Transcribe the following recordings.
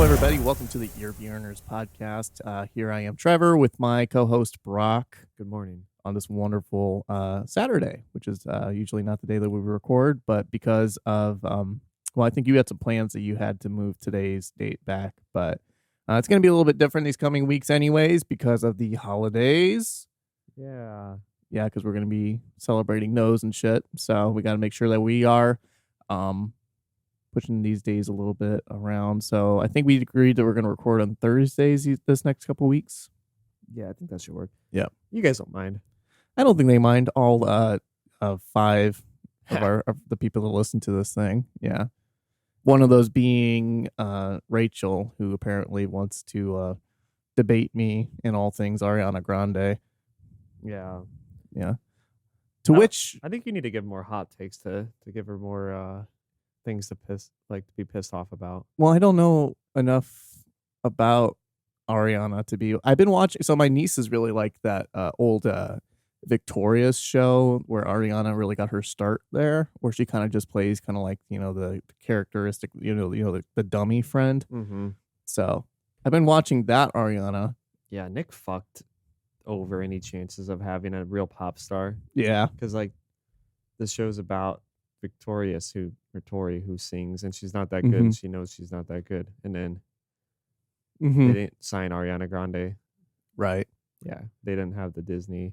everybody. Welcome to the Ear Burners podcast. Here I am, Trevor, with my co-host Brock. Good morning. On this wonderful Saturday, which is usually not the day that we record, but because of, I think you had some plans that you had to move today's date back, but it's going to be a little bit different these coming weeks anyways because of the holidays. Yeah. Yeah, because we're going to be celebrating those and shit. So we got to make sure that we are pushing these days a little bit around. So I think we agreed that we're going to record on Thursdays this next couple weeks. Yeah, I think that should work. Yeah. You guys don't mind. I don't think they mind. All 5 of the people that listen to this thing. Yeah. One of those being Rachel, who apparently wants to debate me in all things Ariana Grande. Yeah. Yeah. To which I think you need to give more hot takes to give her more things to be pissed off about. Well, I don't know enough about Ariana to be. I've been watching. So my nieces really like that old Victoria's show where Ariana really got her start there, where she kind of just plays kind of like, the characteristic, the dummy friend. Mm-hmm. So I've been watching that Ariana. Yeah, Nick fucked over any chances of having a real pop star. Yeah, because the show's about Tori who sings, and she's not that good, and she knows she's not that good, and then they didn't sign Ariana Grande. Right. Yeah, they didn't have the Disney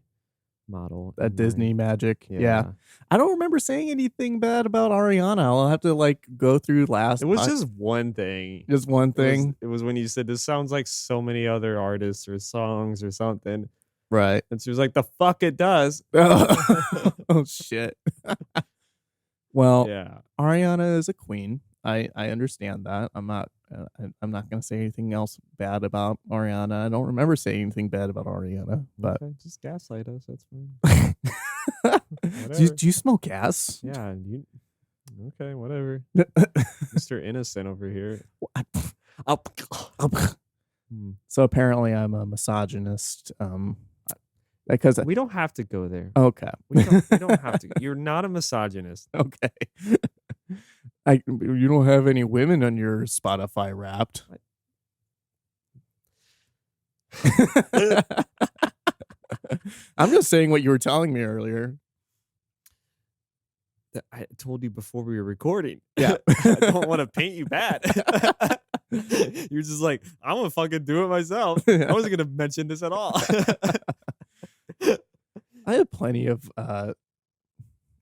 model. That Disney magic. Yeah. I don't remember saying anything bad about Ariana. I'll have to go through last. It was just one thing. Just one thing. It was when you said this sounds like so many other artists or songs or something. Right. And she was like, the fuck it does. Oh shit. Well, yeah. Ariana is a queen. I understand that. I'm not going to say anything else bad about Ariana. I don't remember saying anything bad about Ariana, but okay, just gaslight us. That's fine. do you smell gas? Yeah. Okay, whatever. Mr. Innocent over here. So apparently I'm a misogynist. Because we don't have to go there. Okay. We don't have to. You're not a misogynist. Okay. You don't have any women on your Spotify Wrapped. I'm just saying what you were telling me earlier. I told you before we were recording. Yeah. I don't want to paint you bad. You're just like, I'm going to fucking do it myself. I wasn't going to mention this at all. I have plenty of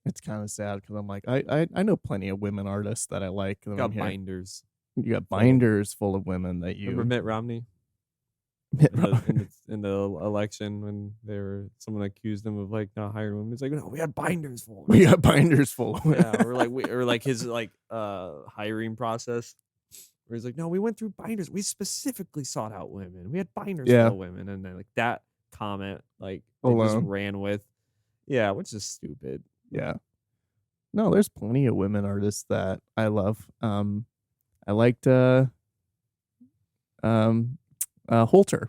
it's kind of sad because I'm like I know plenty of women artists that I like. You got binders. You got binders full of women that you remember Mitt Romney? In the election when someone accused him of not hiring women. It's like, no, we had binders full. We got binders full. Yeah, or his hiring process. Where he's like, no, we went through binders. We specifically sought out women. We had binders full of women, and then that comment they just ran with, which is stupid. Yeah. No, there's plenty of women artists that I love. I liked Holter,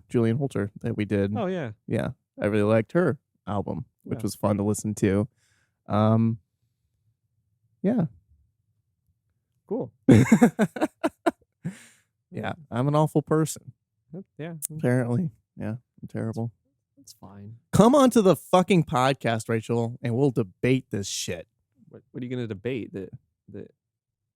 Julian Holter, that we did. Oh yeah. Yeah. I really liked her album, which was fun to listen to. Yeah. Cool. Yeah, I'm an awful person. Yeah. Apparently. Yeah, I'm terrible. It's fine. Come onto the fucking podcast, Rachel, and we'll debate this shit. What are you going to debate? That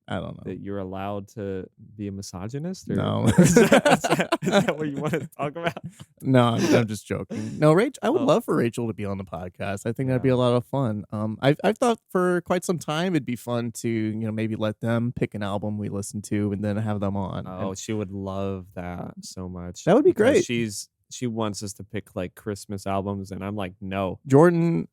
I don't know. That you're allowed to be a misogynist? Or no. Is that what you want to talk about? No, I'm just joking. No, Rach, I would love for Rachel to be on the podcast. I think that'd be a lot of fun. I've thought for quite some time it'd be fun to, maybe let them pick an album we listen to and then have them on. Oh, she would love that so much. That would be great. She wants us to pick Christmas albums, and I'm like, no. Jordan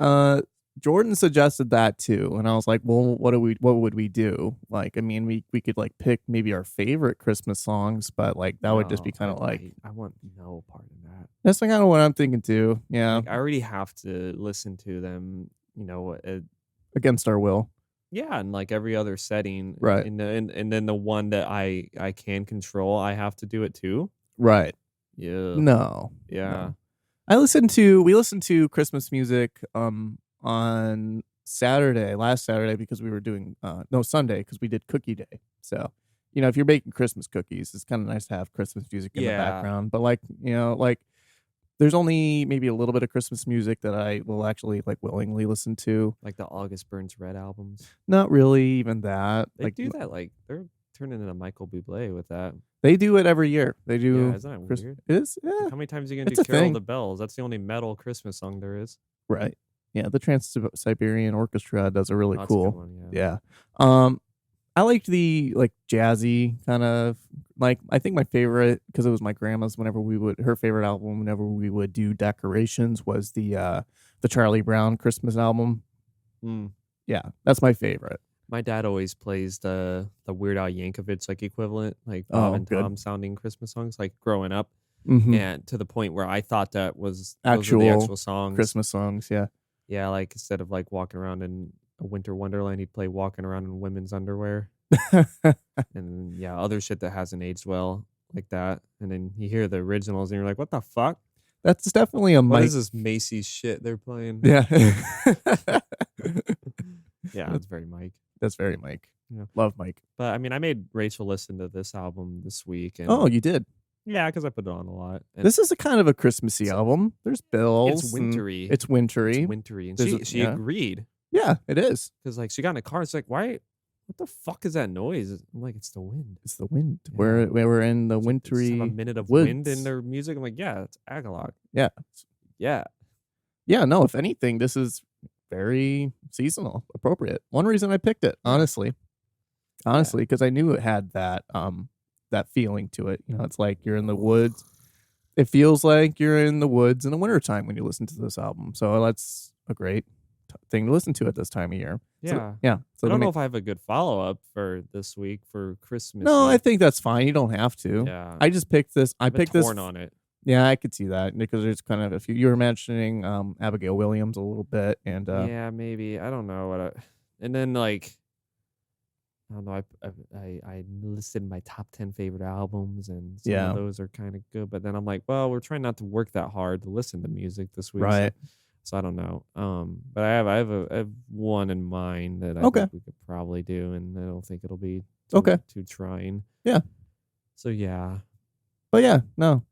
suggested that too, and I was like, well, what would we do? We could pick maybe our favorite Christmas songs, but that would just be kind of I want no part in that. That's kind of what I'm thinking too. Yeah. I already have to listen to them, against our will. Yeah, and every other setting. Right. And then the one that I can control, I have to do it too. Right. Yeah. No. Yeah. No. We listened to Christmas music on last Saturday, because we were doing Sunday, because we did Cookie Day. So if you're baking Christmas cookies, it's kind of nice to have Christmas music in the background. But there's only maybe a little bit of Christmas music that I will actually willingly listen to. Like the August Burns Red albums. Not really even that. They do that. They're turning into Michael Bublé with that. They do it every year. They do. Yeah, isn't that weird? It is. Yeah. How many times are you gonna do Carol of the Bells? That's the only metal Christmas song there is. Right. Yeah, the Trans-Siberian Orchestra does a really cool. One, yeah. I liked the jazzy kind of I think my favorite, because it was my grandma's, her favorite album whenever we would do decorations was the Charlie Brown Christmas album. Yeah, that's my favorite. My dad always plays the Weird Al Yankovic equivalent, Bob and Tom sounding Christmas songs, growing up, and to the point where I thought that was those were the actual songs, Christmas songs. Yeah, yeah. Instead of walking around in a winter wonderland, he'd play walking around in women's underwear, and other shit that hasn't aged well like that. And then you hear the originals, and you're like, "What the fuck?" That's definitely a What is this Macy's shit they're playing? Yeah. Yeah, that's very Mike. That's very Mike. Yeah. Love Mike. But I mean, I made Rachel listen to this album this week. And oh, you did? Yeah, because I put it on a lot. And this is a kind of a Christmassy album. There's bells. It's wintry. It's wintry. And she agreed. Yeah, it is. Because she got in the car. It's like, why? What the fuck is that noise? I'm like, it's the wind. It's the wind. Yeah. We're in the wintry. Have a minute of woods. Wind in their music. I'm like, yeah, it's Agalloch. Yeah. Yeah. Yeah. No, if anything, this is very seasonal, appropriate. One reason I picked it, honestly, because I knew it had that feeling to it. It's like you're in the woods. It feels like you're in the woods in the wintertime when you listen to this album. So that's a great thing to listen to at this time of year. Yeah. So I don't know if I have a good follow-up for this week for Christmas. No, I think that's fine. You don't have to. Yeah. I just picked this. I picked this. Torn on it. Yeah, I could see that because there's kind of a few. You were mentioning Abigail Williams a little bit, and yeah, maybe I don't know and then I don't know. I listed my top 10 favorite albums, and some of those are kind of good. But then I'm like, well, we're trying not to work that hard to listen to music this week, right? So I don't know. But I have one in mind that I think we could probably do, and I don't think it'll be too trying. Yeah. So yeah. But yeah, no.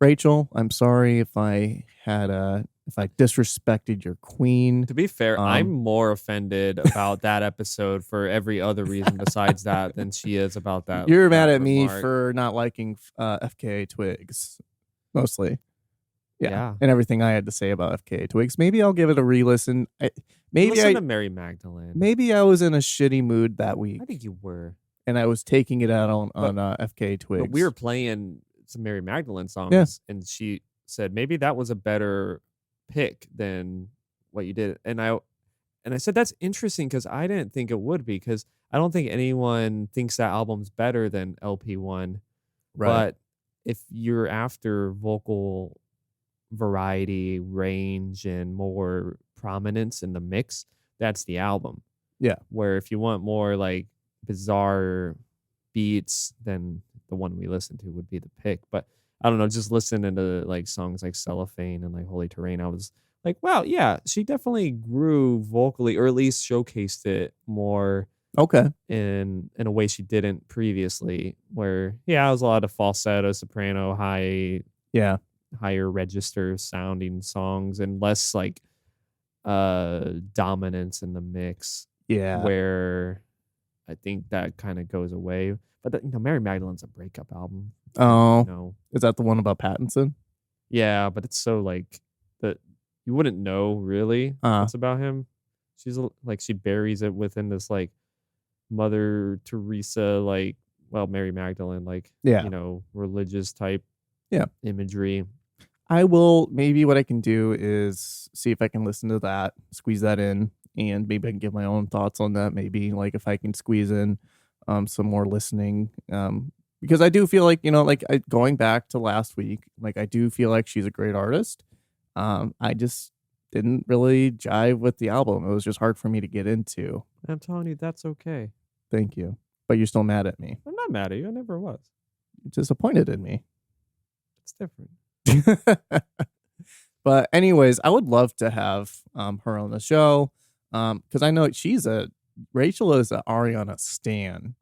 Rachel, I'm sorry if I disrespected your queen. To be fair, I'm more offended about that episode for every other reason besides that than she is about that. You're mad at me for not liking FKA Twigs, mostly. Yeah. And everything I had to say about FKA Twigs. Maybe I'll give it a re-listen. Listen to Mary Magdalene. Maybe I was in a shitty mood that week. I think you were. And I was taking it out on FKA Twigs. But we were playing some Mary Magdalene songs, and she said maybe that was a better pick than what you did. And I said that's interesting because I didn't think it would be, because I don't think anyone thinks that album's better than LP1. Right. But if you're after vocal variety, range, and more prominence in the mix, that's the album. Yeah. Where if you want more bizarre beats, then the one we listened to would be the pick. But I don't know, just listening to songs like Cellophane and Holy Terrain, I was like, wow, yeah, she definitely grew vocally, or at least showcased it more. Okay. In a way she didn't previously, where it was a lot of falsetto, soprano, higher register sounding songs, and less dominance in the mix. Yeah. Where I think that kind of goes away. But Mary Magdalene's a breakup album. Oh, is that the one about Pattinson? Yeah, but it's so that you wouldn't know really what's about him. She's she buries it within this Mother Teresa, Mary Magdalene, religious type imagery. I will, maybe what I can do is see if I can listen to that, squeeze that in, and maybe I can give my own thoughts on that. Maybe if I can squeeze in some more listening, because I do feel going back to last week, I do feel like she's a great artist. I just didn't really jive with the album. It was just hard for me to get into. I'm telling you, that's okay. Thank you. But you're still mad at me. I'm not mad at you. I never was. You're disappointed in me. It's different. But anyways, I would love to have her on the show, because I know Rachel is an Ariana stan.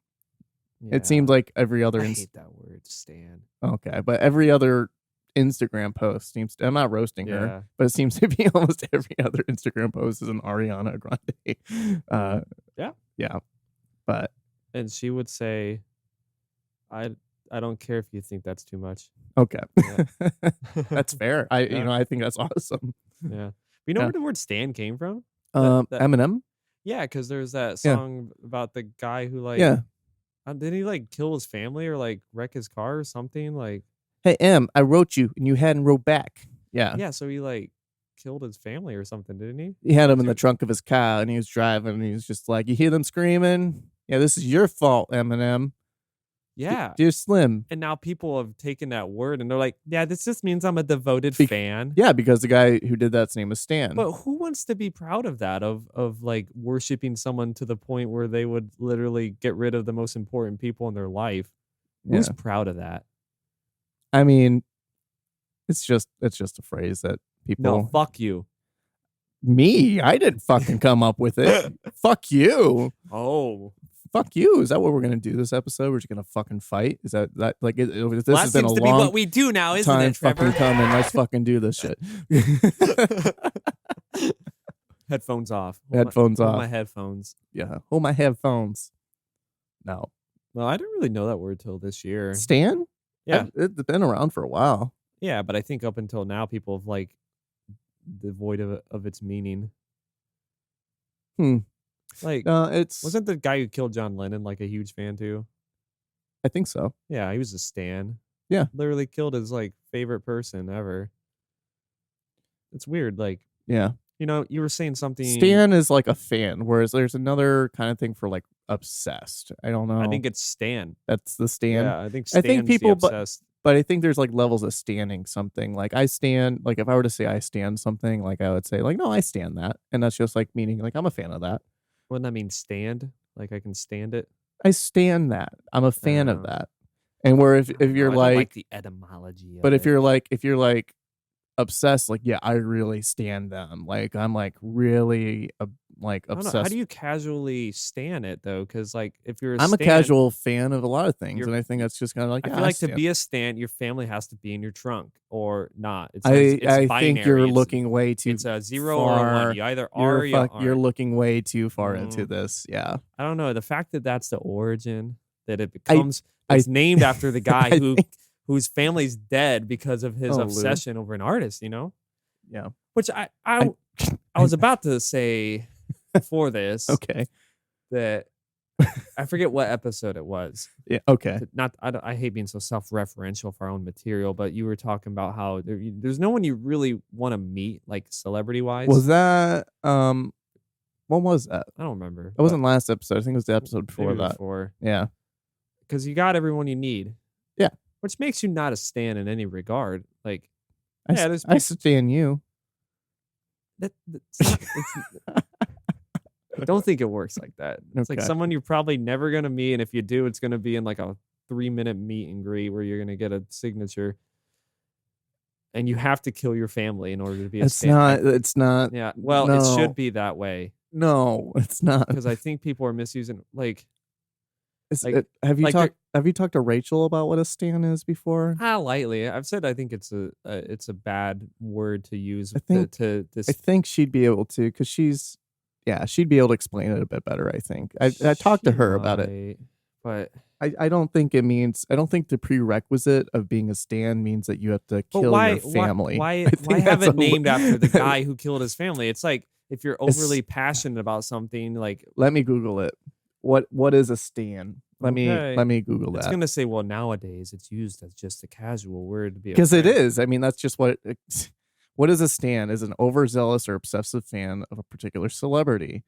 It seems like every other. I hate that word, stan. Okay, but every other Instagram post seems. I'm not roasting her, but it seems to be almost every other Instagram post is an Ariana Grande. Yeah, but and she would say, I don't care if you think that's too much. Okay. Yeah. That's fair. I think that's awesome. Yeah. You know where the word stan came from? Eminem? Yeah, because there's that song about the guy who didn't he kill his family or wreck his car or something? Hey M, I wrote you and you hadn't wrote back. Yeah. Yeah, so he killed his family or something, didn't he? He had him in the trunk of his car and he was driving and he was just like, you hear them screaming? Yeah, this is your fault, Eminem. Yeah. Dear Slim. And now people have taken that word and they're like, yeah, this just means I'm a devoted fan. Yeah, because the guy who did that's name is Stan. But who wants to be proud of that, of worshiping someone to the point where they would literally get rid of the most important people in their life? Who's proud of that? I mean, it's just a phrase that people. No, fuck you. Me? I didn't fucking come up with it. Fuck you. Oh. Fuck you. Is that what we're going to do this episode? We're just going to fucking fight? Is that like this has been a long seems to be what we do now, isn't it, Trevor? Fucking coming. Let's fucking do this shit. Headphones off. Hold my headphones. Yeah. Hold my headphones. No. Well, I didn't really know that word till this year. Stan? Yeah. It's been around for a while. Yeah, but I think up until now, people have devoid of its meaning. Wasn't the guy who killed John Lennon a huge fan too? I think so. Yeah, he was a stan. Yeah, literally killed his favorite person ever. It's weird. Yeah, you were saying something. Stan is like a fan, whereas there's another kind of thing for obsessed. I don't know. I think it's stan. That's the stan. Yeah, I think people obsessed. But I think there's levels of standing something. I stand, if I were to say I stand something, I would say no, I stand that, and that's just meaning I'm a fan of that. Wouldn't that mean stand? I can stand it? I stand that. I'm a fan of that. And where if you're I don't like the etymology. But if you're obsessed, yeah, I really stand them. I'm really obsessed. How do you casually stand it though? Because if you're I'm a casual fan of a lot of things, and I think that's just kind of I feel to be a stan, your family has to be in your trunk or not. It's I binary. think you're looking way too. It's a 0 or a 1. You either are or you aren't. You're looking way too far into this. Yeah, I don't know. The fact that that's the origin, that it becomes it's named after the guy whose family's dead because of his obsession over an artist. Yeah. Which I was about to say for this. Okay. That I forget what episode it was. Yeah. Okay. I hate being so self-referential for our own material, but you were talking about how there's no one you really want to meet, celebrity-wise. Was that what was that? I don't remember. It wasn't last episode. I think it was the episode before that. Yeah. Because you got everyone you need. Yeah. Which makes you not a stan in any regard. I stan you. I don't think it works like that. It's someone you're probably never going to meet. And if you do, it's going to be in a 3-minute meet and greet where you're going to get a signature. And you have to kill your family in order to be a stan. It's not. Yeah. Well, no. It should be that way. No, it's not. Because I think people are misusing have you talked to Rachel about what a stan is before? Lightly. I've said I think it's a bad word to use. I think she'd be able to, because she'd be able to explain it a bit better. I think I talked to her about it, but I don't think it means. I don't think the prerequisite of being a stan means that you have to kill your family. Why have it named after the guy who killed his family? It's if you're overly passionate about something, let me Google it. What is a stan? Let me Google that. It's gonna say, well, nowadays it's used as just a casual word to be. Because it is. I mean, that's just what. What is a stan? Is an overzealous or obsessive fan of a particular celebrity.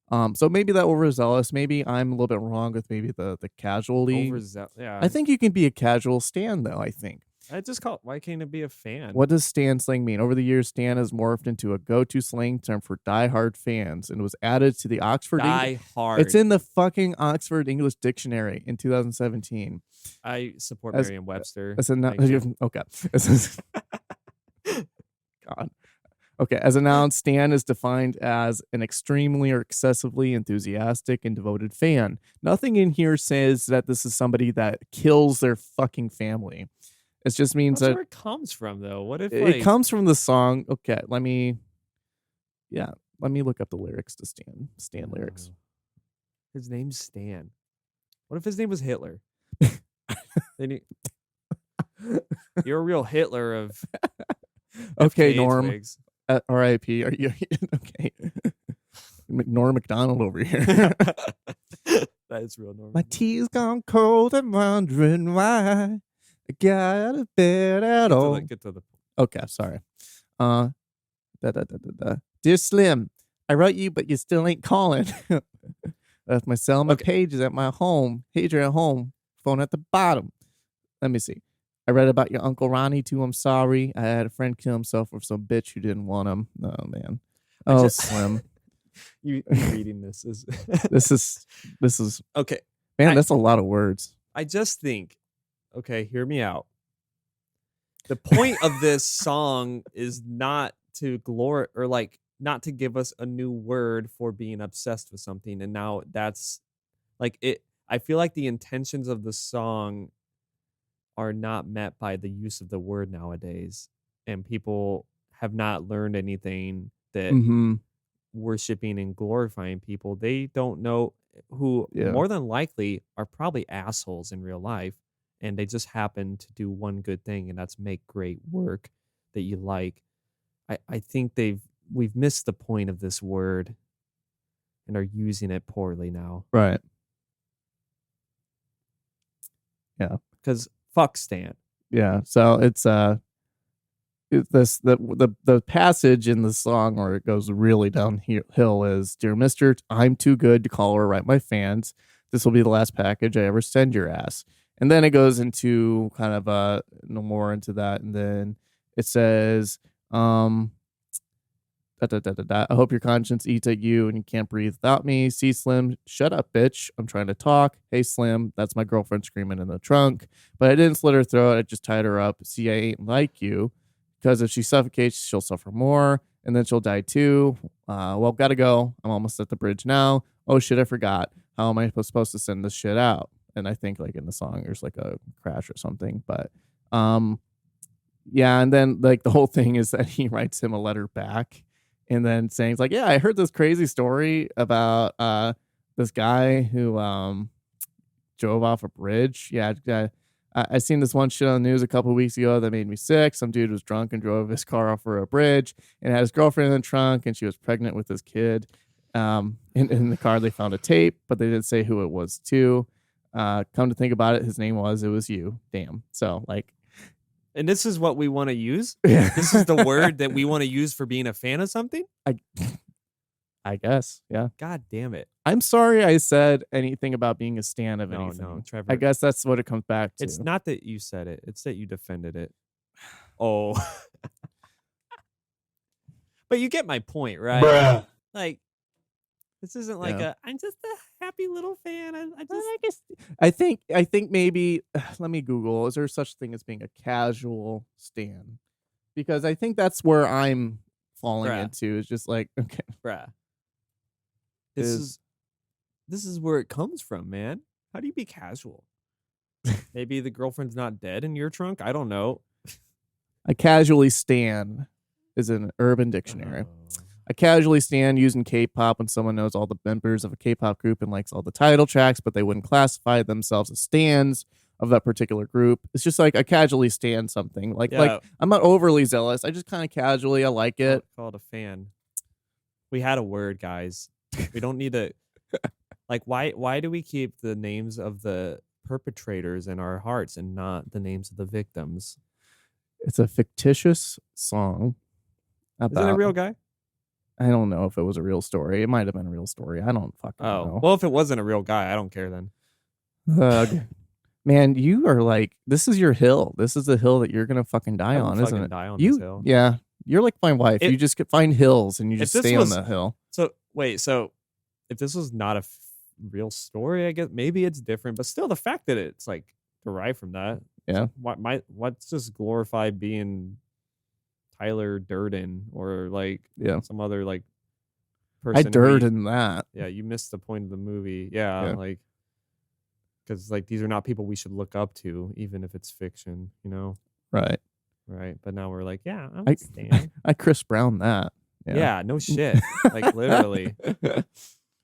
So maybe that overzealous. Maybe I'm a little bit wrong with maybe the casually. Yeah. I think you can be a casual stan though. I think. I just why can't it be a fan? What does stan slang mean? Over the years, stan has morphed into a go-to slang term for die-hard fans and was added to the Oxford. Die-hard. It's in the fucking Oxford English Dictionary in 2017. I support Merriam-Webster. Okay. God. Okay, as a noun, stan is defined as an extremely or excessively enthusiastic and devoted fan. Nothing in here says that this is somebody that kills their fucking family. It just means That's that where it comes from, though. What if it comes from the song. Okay, let me look up the lyrics to Stan lyrics. His name's Stan. What if his name was Hitler? Then you're a real Hitler of Okay, FKA Norm. twigs. R.I.P. Are you okay? Norm Macdonald over here. That is real Norm. My tea's gone cold. I'm wondering why I got out of bed at all. Get to the Okay, sorry. Dear Slim, I wrote you, but you still ain't calling. Left my cell, my pages at my home. Pager at home. Phone at the bottom. Let me see. I read about your Uncle Ronnie too. I'm sorry. I had a friend kill himself with some bitch who didn't want him. Oh man. Oh, Slim. You reading this is this is okay. Man, that's a lot of words. I just think, okay, hear me out. The point of this song is not to not to give us a new word for being obsessed with something. And now that's like it. I feel like the intentions of the song are not met by the use of the word nowadays. And people have not learned anything that worshiping and glorifying people. They don't know who more than likely are probably assholes in real life. And they just happen to do one good thing, and that's make great work that you like. I think we've missed the point of this word and are using it poorly now. Right. Yeah. Because fuck Stan. Yeah. So it's the passage in the song where it goes really downhill is, Dear Mister, I'm too good to call or write my fans. This will be the last package I ever send your ass. And then it goes into kind of no more into that, and then it says, I hope your conscience eats at you and you can't breathe without me. See, Slim, shut up, bitch. I'm trying to talk. Hey, Slim, that's my girlfriend screaming in the trunk. But I didn't slit her throat. I just tied her up. See, I ain't like you. Because if she suffocates, she'll suffer more. And then she'll die too. Well, gotta go. I'm almost at the bridge now. Oh, shit, I forgot. How am I supposed to send this shit out? And I think like in the song, there's like a crash or something. But yeah. And then like the whole thing is that he writes him a letter back. And then saying like, yeah, I heard this crazy story about this guy who drove off a bridge. Yeah, I seen this one shit on the news a couple of weeks ago that made me sick. Some dude was drunk and drove his car off a bridge and had his girlfriend in the trunk, and she was pregnant with his kid. In the car, they found a tape, but they didn't say who it was to. Come to think about it, his name was you. Damn. So like. And this is what we want to use? This is the word that we want to use for being a fan of something? I guess, yeah. God damn it. I'm sorry I said anything about being a stan of anything. No, Trevor. I guess that's what it comes back to. It's not that you said it. It's that you defended it. Oh. But you get my point, right? Bruh. Like, this isn't like I'm just a happy little fan. I think maybe let me Google. Is there such thing as being a casual stan? Because I think that's where I'm falling into. Is just like, okay, bruh. This is where it comes from, man. How do you be casual? Maybe the girlfriend's not dead in your trunk. I don't know. A casually stan is an Urban Dictionary. I casually stand using K-pop when someone knows all the members of a K-pop group and likes all the title tracks, but they wouldn't classify themselves as stans of that particular group. It's just like I casually stand something. Like I'm not overly zealous. I just kind of casually, I like it. Call it a fan. We had a word, guys. We don't need to. Like, why do we keep the names of the perpetrators in our hearts and not the names of the victims? It's a fictitious song. Is it a real guy? I don't know if it was a real story. It might have been a real story. I don't fucking know. Well, if it wasn't a real guy, I don't care then. Man, you are like, this is your hill. This is the hill that you're gonna fucking die on, isn't it? Die on this hill. Yeah, you're like my wife. You just find hills and you just stay on the hill. So wait, so if this was not a real story, I guess maybe it's different. But still, the fact that it's like derived from that. Yeah. What's just glorify being Tyler Durden or like Yeah. some other like I person. Durden that. Yeah, you missed the point of the movie. Yeah. Like, because like these are not people we should look up to, even if it's fiction, you know? Right. Right. But now we're like, yeah, I'm a Stan. I Chris Brown that. Yeah, no shit. Like literally.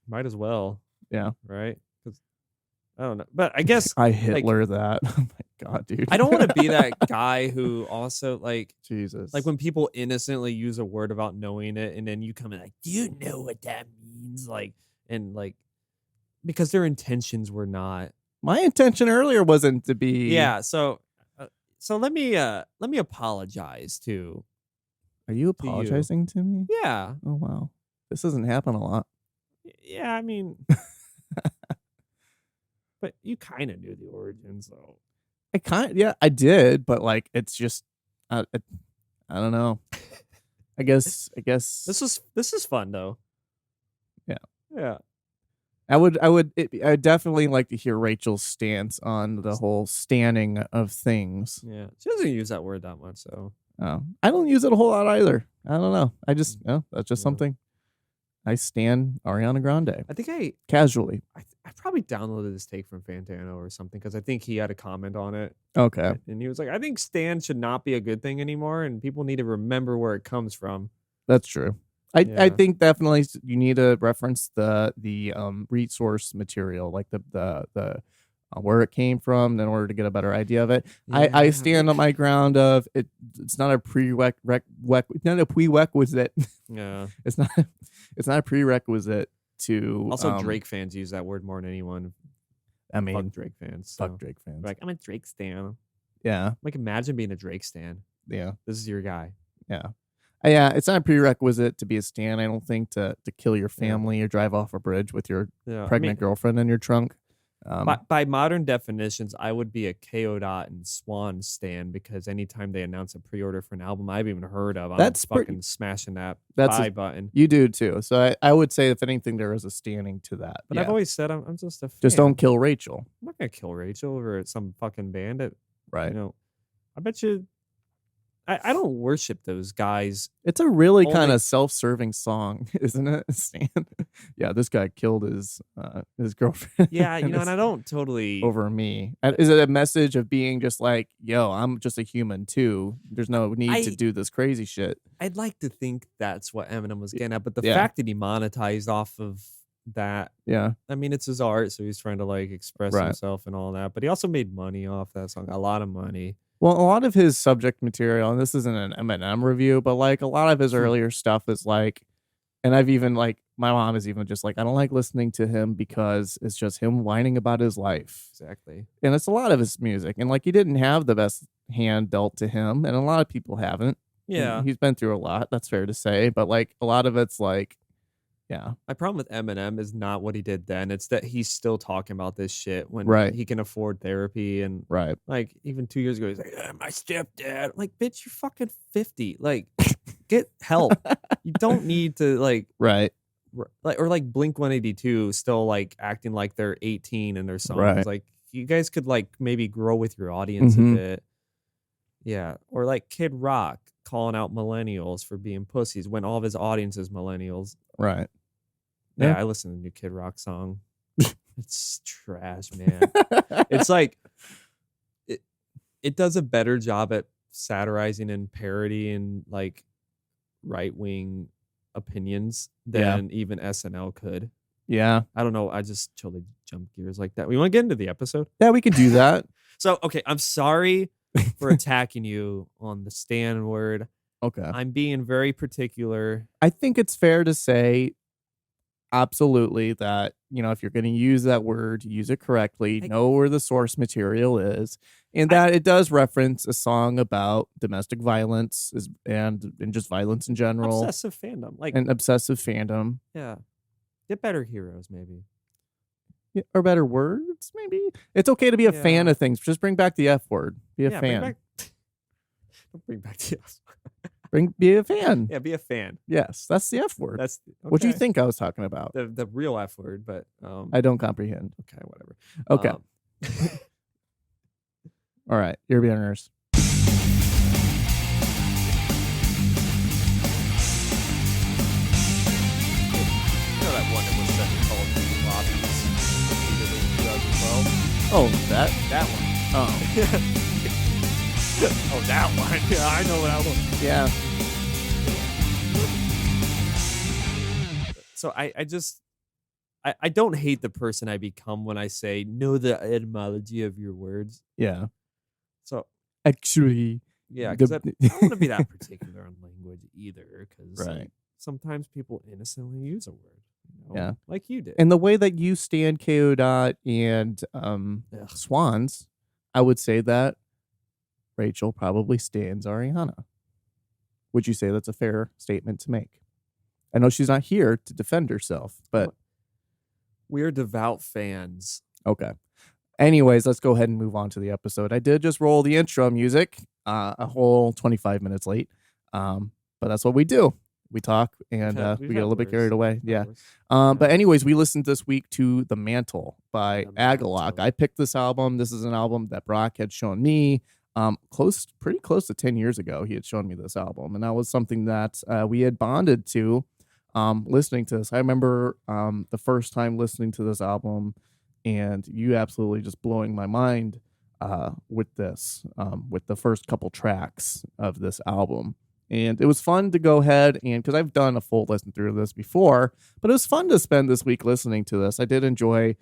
Might as well. Yeah. Right? Because I don't know. But I guess I Hitler that. Oh my God, dude. I don't want to be that guy who also like Jesus. like when people innocently use a word without knowing it, and then you come in like, do you know what that means? Like, and like because their intentions were not. My intention earlier wasn't to be. Yeah, so let me apologize to. Are you apologizing to me? Yeah. Oh wow. This doesn't happen a lot. Yeah, I mean, but you kind of knew the origin, so. I did, but like it's just, I don't know. I guess this is fun though. Yeah. Yeah. I would definitely like to hear Rachel's stance on the whole standing of things. Yeah, she doesn't use that word that much, so. Oh, I don't use it a whole lot either. I don't know. I just that's just something. I stan Ariana Grande. I think casually. I probably downloaded this take from Fantano or something because I think he had a comment on it. Okay. And he was like, I think stan should not be a good thing anymore, and people need to remember where it comes from. That's true. I think definitely you need to reference the resource material, like the where it came from, in order to get a better idea of it. Yeah. I stand on my ground of it. It's not a prerequisite. Yeah, it's not a prerequisite to. Also, Drake fans use that word more than anyone. I mean, fuck Drake fans. So. Fuck Drake fans. Like, I'm a Drake stan. Yeah. Like, imagine being a Drake stan. Yeah. This is your guy. Yeah. Yeah, it's not a prerequisite to be a stan. I don't think to kill your family or drive off a bridge with your pregnant girlfriend in your trunk. By modern definitions, I would be a KO Dot and Swan stan because anytime they announce a pre-order for an album I've even heard of, I'm fucking smashing that buy button. You do too. So I would say, if anything, there is a standing to that. But I've always said I'm just a fan. Just don't kill Rachel. I'm not gonna kill Rachel over some fucking bandit. Right. You know, I bet you. I don't worship those guys. It's a really kind of self-serving song, isn't it, Stan? Yeah, this guy killed his girlfriend. Yeah, you know, and I don't totally over me. Is it a message of being just like, yo, I'm just a human too? There's no need to do this crazy shit. I'd like to think that's what Eminem was getting at, but the fact that he monetized off of that, I mean, it's his art, so he's trying to like express himself and all that. But he also made money off that song, a lot of money. Well, a lot of his subject material, and this isn't an Eminem review, but like a lot of his earlier stuff is like, and I've even like, my mom is even just like, I don't like listening to him because it's just him whining about his life. Exactly. And it's a lot of his music. And like, he didn't have the best hand dealt to him, and a lot of people haven't. Yeah. He's been through a lot, that's fair to say. But like, a lot of it's like, yeah. My problem with Eminem is not what he did then. It's that he's still talking about this shit when he can afford therapy. And like even 2 years ago, he's like, my stepdad. I'm like, bitch, you're fucking 50. Like, get help. You don't need to like, or like Blink 182 still like acting like they're 18 in their songs. Like, you guys could like maybe grow with your audience a bit. Yeah. Or like Kid Rock calling out millennials for being pussies when all of his audience is millennials. Right. Yeah, I listen to the new Kid Rock song. It's trash, man. It's like it does a better job at satirizing and parodying like right-wing opinions than even SNL could. Yeah. I don't know. I just totally jump gears like that. We want to get into the episode? Yeah, we could do that. So, okay, I'm sorry for attacking you on the stan word. Okay. I'm being very particular. I think it's fair to say absolutely that, you know, if you're going to use that word, use it correctly, know where the source material is, and that it does reference a song about domestic violence and just violence in general. Obsessive fandom. Like an obsessive fandom. Yeah. Get better heroes, maybe. Yeah, or better words, maybe. It's okay to be a fan of things. Just bring back the F word. Be a fan. Don't bring back the F word. Be a fan. Yeah, be a fan. Yes, that's the F word. That's what do you think I was talking about? The real F word, but I don't comprehend. Okay, whatever. Okay. All right, ear burners. Oh, that one. Oh. Oh, that one. Yeah, I know that one. Yeah. So I don't hate the person I become when I say know the etymology of your words. Yeah. So actually, yeah, because I don't want to be that particular on language either. Because right. sometimes people innocently use a word. Yeah, like you did. And the way that you stand KO Dot and Swans, I would say that Rachel probably stands Ariana. Would you say that's a fair statement to make? I know she's not here to defend herself, but we're devout fans. Okay. Anyways, let's go ahead and move on to the episode. I did just roll the intro music, a whole 25 minutes late, but that's what we do. We talk and we get a little bit carried away. Yeah. But anyways, we listened this week to The Mantle by Agalloch. I picked this album. This is an album that Brock had shown me pretty close to 10 years ago. He had shown me this album, and that was something that we had bonded to listening to this. I remember the first time listening to this album and you absolutely just blowing my mind with this, with the first couple tracks of this album. And it was fun to go ahead and, because I've done a full listen through of this before, but it was fun to spend this week listening to this. I did enjoy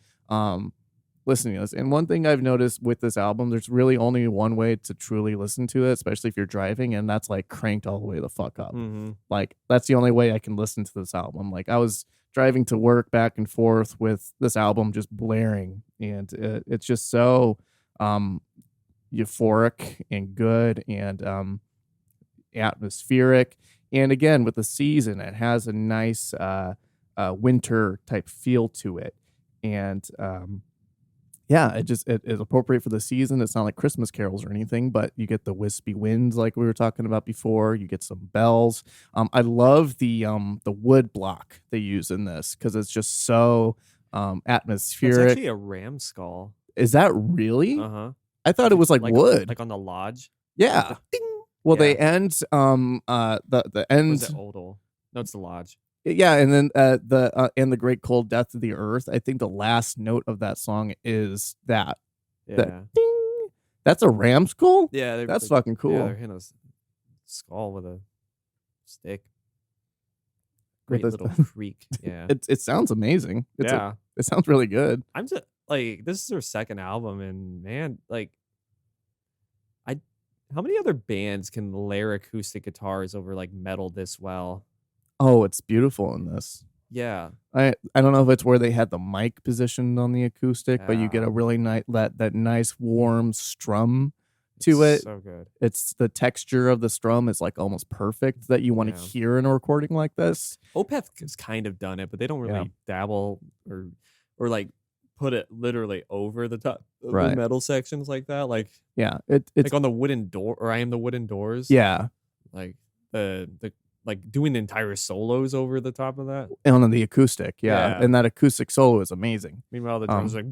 listening to this. And one thing I've noticed with this album, there's really only one way to truly listen to it, especially if you're driving, and that's like cranked all the way the fuck up. Mm-hmm. Like, that's the only way I can listen to this album. Like, I was driving to work back and forth with this album just blaring, and it's just so euphoric and good and atmospheric. And again, with the season, it has a nice winter type feel to it. And yeah, it is appropriate for the season. It's not like Christmas carols or anything, but you get the wispy winds like we were talking about before. You get some bells. I love the wood block they use in this because it's just so atmospheric. It's actually a ram skull. Is that really? Uh-huh. I thought it was like wood. Like on the lodge. Yeah. Like ding. Well, yeah. they end the end. Was it Odal? No, it's the lodge. Yeah, and then and the great cold death of the earth. I think the last note of that song is that. Yeah. That ding. That's a ram skull? Yeah, that's fucking cool. Yeah, they're hitting a skull with a stick. Great little creak. Yeah. It sounds amazing. It sounds really good. I'm just like, this is their second album, and man, like, how many other bands can layer acoustic guitars over like metal this well? Oh, it's beautiful in this. Yeah. I don't know if it's where they had the mic positioned on the acoustic, but you get a really nice that nice warm strum to it. So good. It's the texture of the strum is like almost perfect that you want to hear in a recording like this. Opeth has kind of done it, but they don't really dabble or like put it literally over the top of the metal sections like that. Like it's like on the wooden door, or I Am the Wooden Doors. Yeah. Like the like doing the entire solos over the top of that. And on the acoustic, and that acoustic solo is amazing. Meanwhile, the drums like.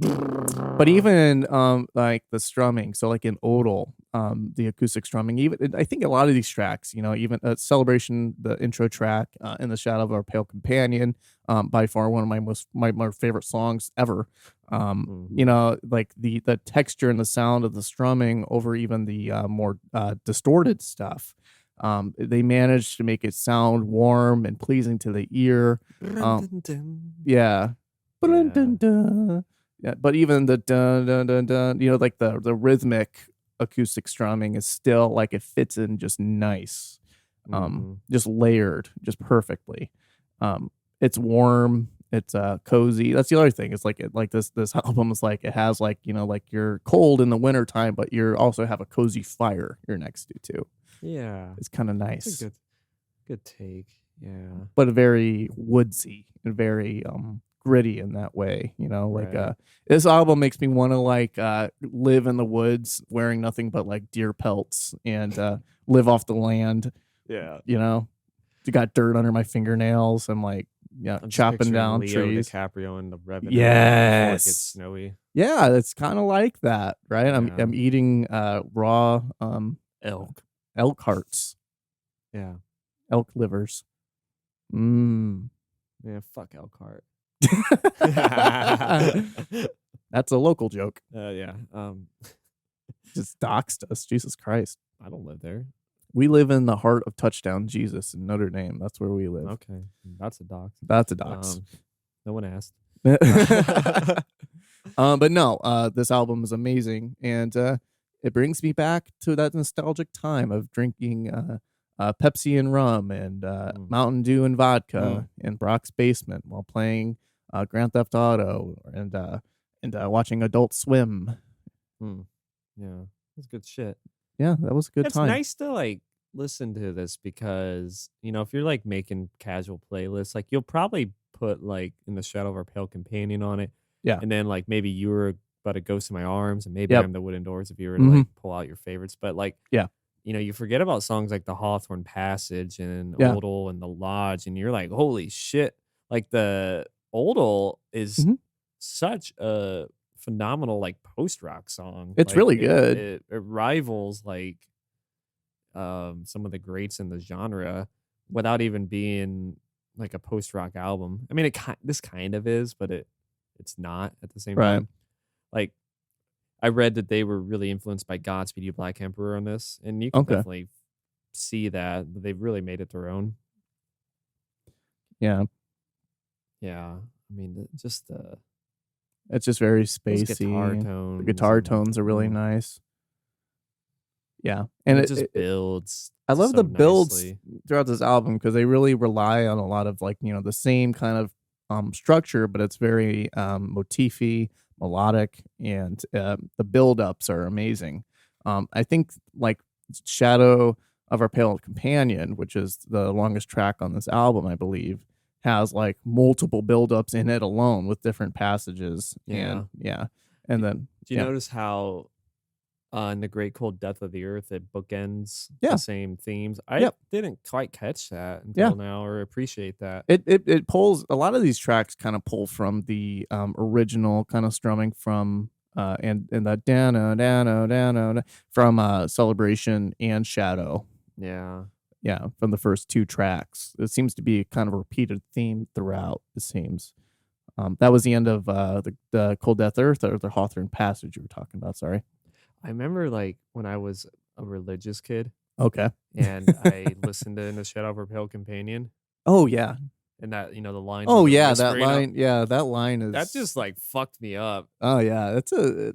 But even like the strumming, so like in Odal, the acoustic strumming, even I think a lot of these tracks, you know, even Celebration, the intro track, In the Shadow of Our Pale Companion, by far one of my favorite songs ever. You know, like the texture and the sound of the strumming over even the more distorted stuff. They managed to make it sound warm and pleasing to the ear. Yeah. Yeah, but even the dun dun dun dun, you know, like the rhythmic acoustic strumming is still like it fits in just nice, just layered, just perfectly. It's warm, it's cozy. That's the other thing. It's like this album is like it has like, you know, like you're cold in the wintertime, but you also have a cozy fire you're next to too. Yeah, it's kind of nice. That's a good take. Yeah, but very woodsy and very gritty in that way, you know, like this album makes me want to like live in the woods wearing nothing but like deer pelts and live off the land. Yeah, you know, you got dirt under my fingernails and like I'm chopping down Leo trees. DiCaprio and the Revenant. Yes, it gets snowy. Yeah, it's kind of like that, right? I'm eating raw elk hearts. Yeah, elk livers. Yeah, fuck elk heart. That's a local joke. Yeah. Just doxed us. Jesus Christ. I don't live there. We live in the heart of Touchdown Jesus in Notre Dame. That's where we live. Okay, that's a dox. That's a dox. No one asked. But no, this album is amazing, and it brings me back to that nostalgic time of drinking Pepsi and rum and Mountain Dew and vodka in Brock's basement while playing Grand Theft Auto and watching Adult Swim. Yeah, that's good shit. Yeah, that was a good time. It's nice to like listen to this because, you know, if you're like making casual playlists, like you'll probably put like In the Shadow of Our Pale Companion on it. Yeah. And then like maybe You Were But a Ghost in My Arms and maybe Yep. I'm the Wooden Doors if you were to like pull out your favorites. But like, yeah, you know, you forget about songs like the Hawthorne Passage and Yeah. Odal and the Lodge, and you're like, holy shit. Like the Odal is such a phenomenal like post-rock song. It's Like, really good. It rivals like some of the greats in the genre without even being like a post-rock album. I mean, this kind of is, but it's not at the same time. Like, I read that they were really influenced by Godspeed You Black Emperor on this, and you can definitely see that they've really made it their own. Yeah. Yeah. I mean, just it's just very those spacey. guitar tones. The guitar tones are really nice. Yeah, and it just builds. I love so the builds nicely. throughout this album because they really rely on a lot of like, you know, the same kind of structure, but it's very motify, melodic, and the build-ups are amazing. I think like Shadow of Our Pale Companion, which is the longest track on this album, I believe, has like multiple build-ups in it alone with different passages. Yeah. And then Do you notice how in The Great Cold Death of the Earth it bookends Yeah. the same themes? I didn't quite catch that until now or appreciate that. It pulls a lot of these tracks kind of pull from the original kind of strumming from and that dano from Celebration and Shadow. Yeah, from the first two tracks. It seems to be kind of a repeated theme throughout, it seems. That was the end of the Cold Death Earth, or the Hawthorne Passage you were talking about, sorry. I remember like when I was a religious kid. Okay. And I listened to In the Shadow of Our Pale Companion. Oh, yeah. And that, you know, the line. Oh, yeah, that line. Yeah, that line is... That just like fucked me up. Oh, yeah.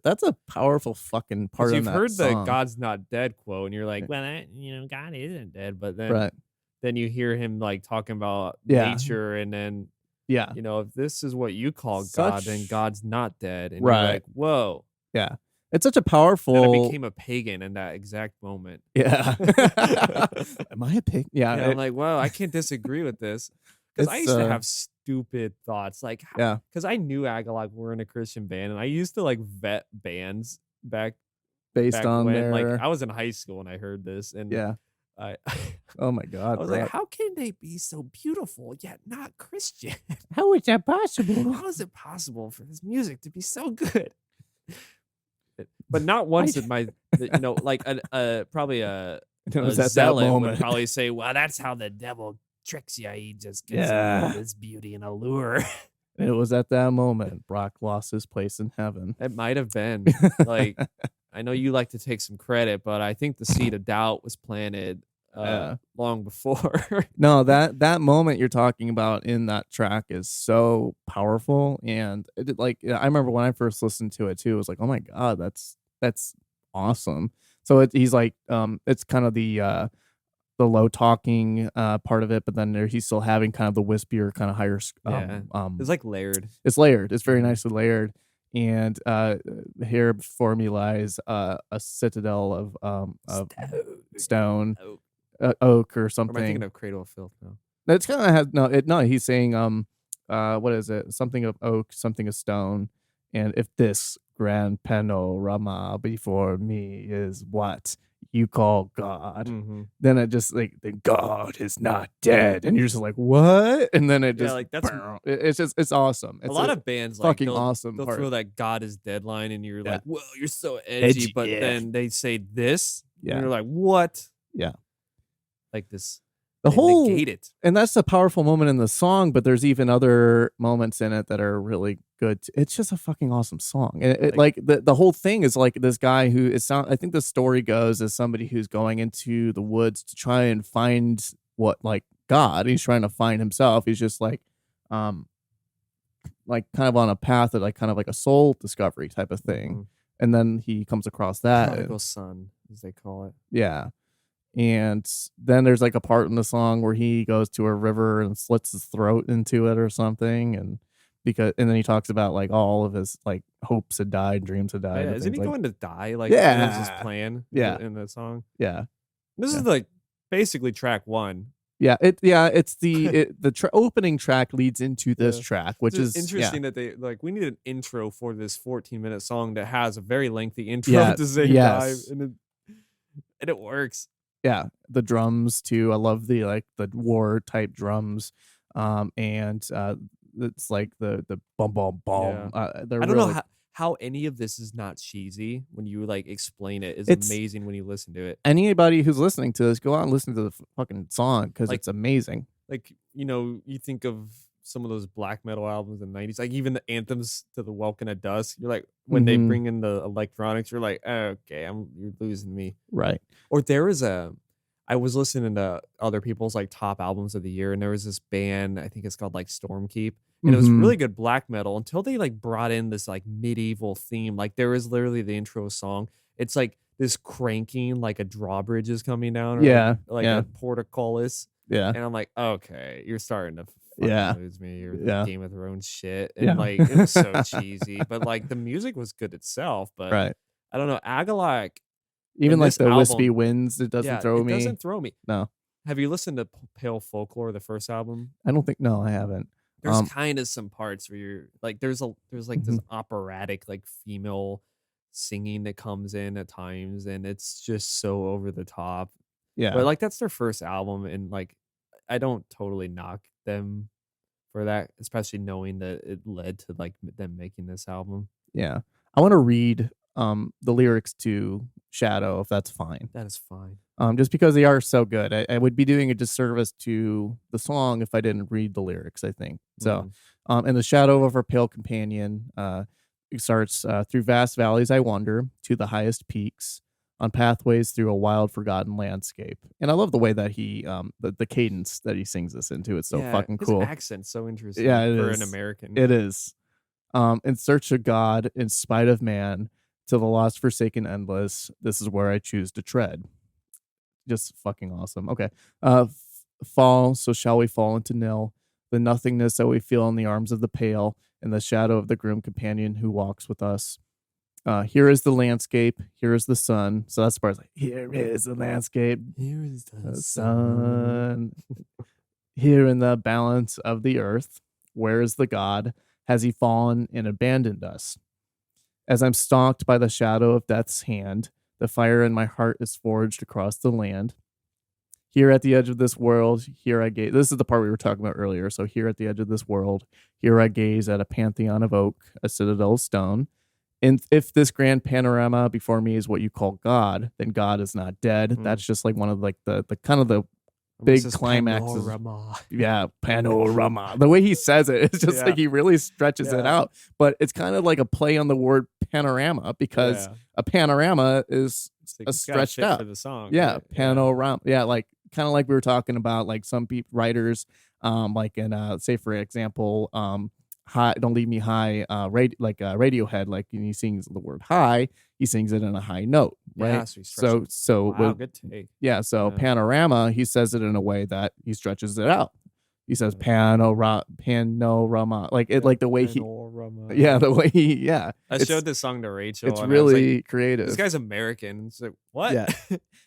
That's a powerful fucking part of that you've heard song. the God's not dead quote, and you're like, well, God isn't dead. But then you hear him like talking about nature, and then, you know, if this is what you call God, then God's not dead. And you're like, whoa. Yeah. It's such a powerful... And I became a pagan in that exact moment. Yeah. Am I a pagan? Yeah. I'm like, wow, I can't disagree with this. Because I used to have stupid thoughts. Like, because I knew Agalloch were in a Christian band, and I used to like vet bands based on when, their... like, I was in high school when I heard this. And oh my God. I was like, how can they be so beautiful yet not Christian? How is that possible? How is it possible for this music to be so good? But not once in my, you know, like probably a zealot would probably say, well, that's how the devil tricks you. He just gets this beauty and allure. It was at that moment Brock lost his place in heaven. It might have been. Like, I know you like to take some credit, but I think the seed of doubt was planted long before. No, that moment you're talking about in that track is so powerful, and I remember when I first listened to it too. It was like, oh my God, that's awesome. So he's like, it's kind of the low talking part of it, but then he's still having kind of the wispier, kind of higher. It's like layered. It's layered. It's very nicely layered. And here before me lies a citadel of stone. Oak or something. Or am I thinking of Cradle of Filth now? It's kind of he's saying what is it? Something of oak, something of stone. And if this grand panorama before me is what you call God, then it just like the God is not dead, and you're just like, what? And then it just it's awesome. It's a lot of bands fucking like awesome. They'll throw that God is dead line, and you're like, whoa, you're so edgy. But then they say this, and you're like, what? Yeah. Like this, the whole negate it. And that's a powerful moment in the song, but there's even other moments in it that are really good. It's just a fucking awesome song. And it like the whole thing is like this guy who is I think the story goes as somebody who's going into the woods to try and find what like God. He's trying to find himself. He's just like kind of on a path of like kind of like a soul discovery type of thing. And then he comes across that prodigal son, as they call it. Yeah. And then there's like a part in the song where he goes to a river and slits his throat into it or something. And then he talks about like all of his like hopes had died, dreams had died. Yeah, isn't he like, going to die? Like, that's his plan. Yeah. In the song. Yeah. This is like basically track 1. Yeah. It's the opening track leads into this track, which is interesting that they like. We need an intro for this 14-minute song that has a very lengthy intro to say dive, and it works. Yeah, the drums too. I love the war type drums, and it's like the bum bum bum. Yeah. I don't know how any of this is not cheesy when you like explain it. It's amazing when you listen to it. Anybody who's listening to this, go out and listen to the fucking song because it's amazing. Like, you know, you think of some of those black metal albums in the 90s, like even the anthems to the Welcome at Dusk. You're like, when they bring in the electronics, you're like, okay, you're losing me. Right. Or I was listening to other people's like top albums of the year, and there was this band, I think it's called like Stormkeep, and it was really good black metal until they like brought in this like medieval theme. Like there is literally the intro song. It's like this cranking, like a drawbridge is coming down, or like a portcullis. Yeah. And I'm like, okay, you're starting to lose me. You're Game of Thrones shit. And like it was so cheesy. But like the music was good itself. But I don't know. Agalloch. Even like the Wispy Winds, it doesn't throw me. It doesn't throw me. No. Have you listened to Pale Folklore, the first album? I don't think I haven't. There's kind of some parts where you're like there's like this operatic like female singing that comes in at times, and it's just so over the top. Yeah. But like that's their first album, and like I don't totally knock them for that, especially knowing that it led to like them making this album. Yeah. I want to read the lyrics to Shadow, if that's fine. That is fine. Just because they are so good. I would be doing a disservice to the song if I didn't read the lyrics, I think. So in the shadow of our pale companion, it starts through vast valleys I wander to the highest peaks, on pathways through a wild forgotten landscape. And I love the way that he the cadence that he sings this into. It's so fucking cool. His accent's so interesting for an American. It is. In search of God, in spite of man, to the lost, forsaken, endless, this is where I choose to tread. Just fucking awesome. Okay. Fall, so shall we fall into nil, the nothingness that we feel in the arms of the pale, in the shadow of the grim companion who walks with us. Here is the landscape, here is the sun. So that's the part like, here is the landscape, here is the sun. Here in the balance of the earth, where is the God? Has he fallen and abandoned us? As I'm stalked by the shadow of death's hand, the fire in my heart is forged across the land. Here at the edge of this world, here I gaze. This is the part we were talking about earlier. So here at the edge of this world, here I gaze at a pantheon of oak, a citadel of stone. And if this grand panorama before me is what you call God, then God is not dead. That's just like one of like the kind of the big climaxes. Panorama. The way he says it, it's just like he really stretches it out. But it's kind of like a play on the word panorama, because a panorama is a stretched out for the song. Yeah, right? Panorama. Yeah, like kind of like we were talking about, like some writers, like in say for example, high, Don't Leave Me High, Radiohead, like when he sings the word high, he sings it in a high note, right? So wow, good take. Yeah, so panorama, he says it in a way that he stretches it out. He says panorama, like it, like the way the way he, I showed this song to Rachel. It's really like, creative. This guy's American. It's like, what?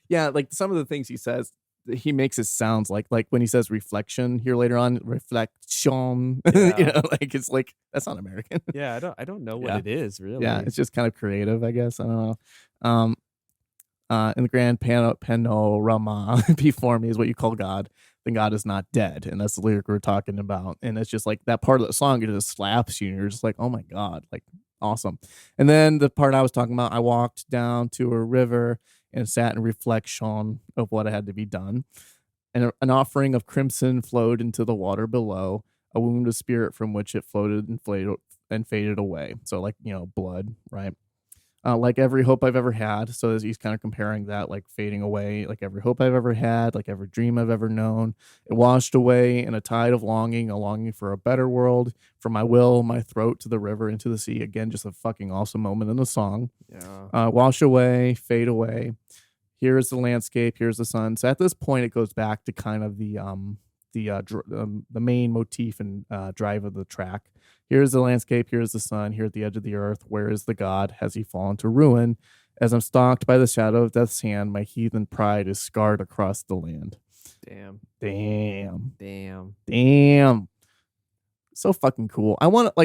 Yeah, like some of the things he says, he makes it sounds like when he says reflection here later on, reflection, you know, like it's like that's not American. I don't know what it is really. Yeah, it's just kind of creative, I guess. I don't know. In the grand panorama before me is what you call God, then God is not dead, and that's the lyric we're talking about. And it's just like that part of the song, it just slaps you, and you're just like, oh my God, like awesome. And then the part I was talking about, I walked down to a river and sat in reflection of what had to be done. And an offering of crimson flowed into the water below, a wound of spirit from which it floated and and faded away. So like, blood, right? Like every hope I've ever had. So as he's kind of comparing that, like fading away, like every hope I've ever had, like every dream I've ever known, it washed away in a tide of longing, a longing for a better world, from my will, my throat to the river, into the sea. Again, just a fucking awesome moment in the song. Yeah. Wash away, fade away. Here's the landscape. Here's the sun. So at this point, it goes back to kind of the main motif and drive of the track. Here's the landscape, here's the sun, here at the edge of the earth. Where is the god? Has he fallen to ruin? As I'm stalked by the shadow of death's hand, my heathen pride is scarred across the land. Damn. So fucking cool. I want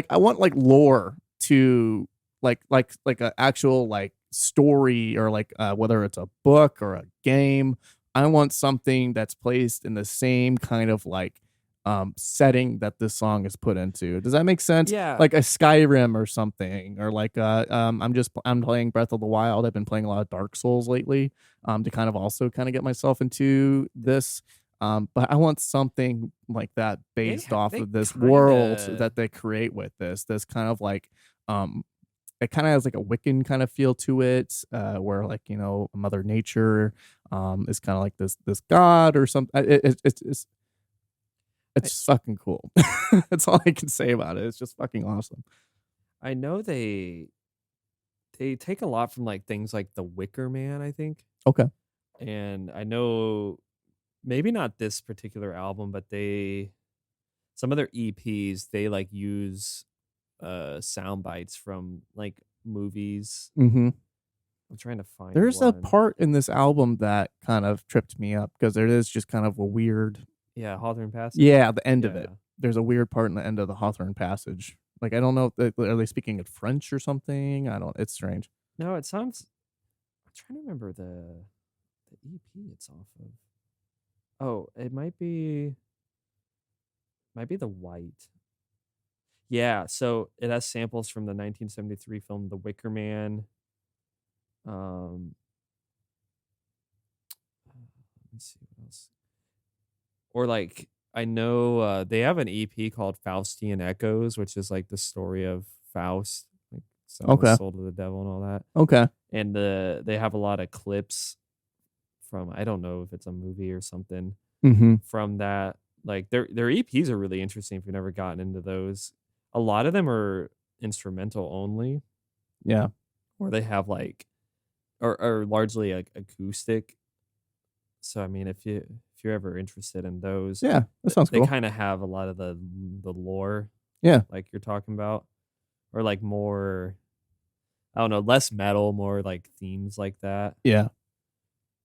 lore to like an actual like story, or like whether it's a book or a game. I want something that's placed in the same kind of like setting that this song is put into. Does that make sense? Yeah. Like a Skyrim or something, or like I'm playing Breath of the Wild. I've been playing a lot of Dark Souls lately to kind of also kind of get myself into this. But I want something like that based off of this world that they create with this kind of like it kind of has like a Wiccan kind of feel to it, where like Mother Nature is kind of like this god or something. It's fucking cool. That's all I can say about it. It's just fucking awesome. I know they take a lot from like things like The Wicker Man, I think. Okay. And I know maybe not this particular album, but some of their EPs, they like use sound bites from like movies. Mm-hmm. I'm trying to find There's one. a part in this album that kind of tripped me up because it is just kind of a weird. Yeah, Hawthorne Passage. Yeah, the end of it. There's a weird part in the end of the Hawthorne Passage. Like, I don't know, are they speaking in French or something? It's strange. No, it sounds. I'm trying to remember the EP it's off of. Oh, it might be The White. Yeah, so it has samples from the 1973 film The Wicker Man. Let me see what else. Or like I know they have an EP called Faustian Echoes, which is like the story of Faust, like selling his soul to the devil and all that. Okay. And they have a lot of clips from, I don't know if it's a movie or something from that. Like their EPs are really interesting if you've never gotten into those. A lot of them are instrumental only. Yeah. Or they have like or largely like acoustic. So I mean if you're ever interested in those, yeah, that sounds cool. They kind of have a lot of the lore, like you're talking about, or like more, I don't know, less metal, more like themes like that. Yeah,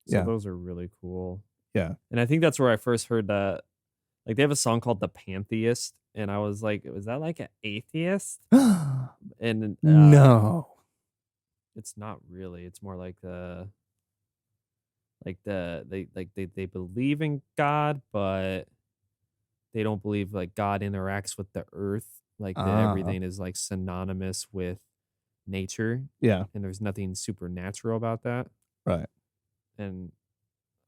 so those are really cool. Yeah, and I think that's where I first heard that. Like they have a song called "The Pantheist," and I was like, "Was that like an atheist?" And no, it's not really. It's more like they believe in God, but they don't believe like God interacts with the earth, like that everything is like synonymous with nature. Yeah, and there's nothing supernatural about that. Right. And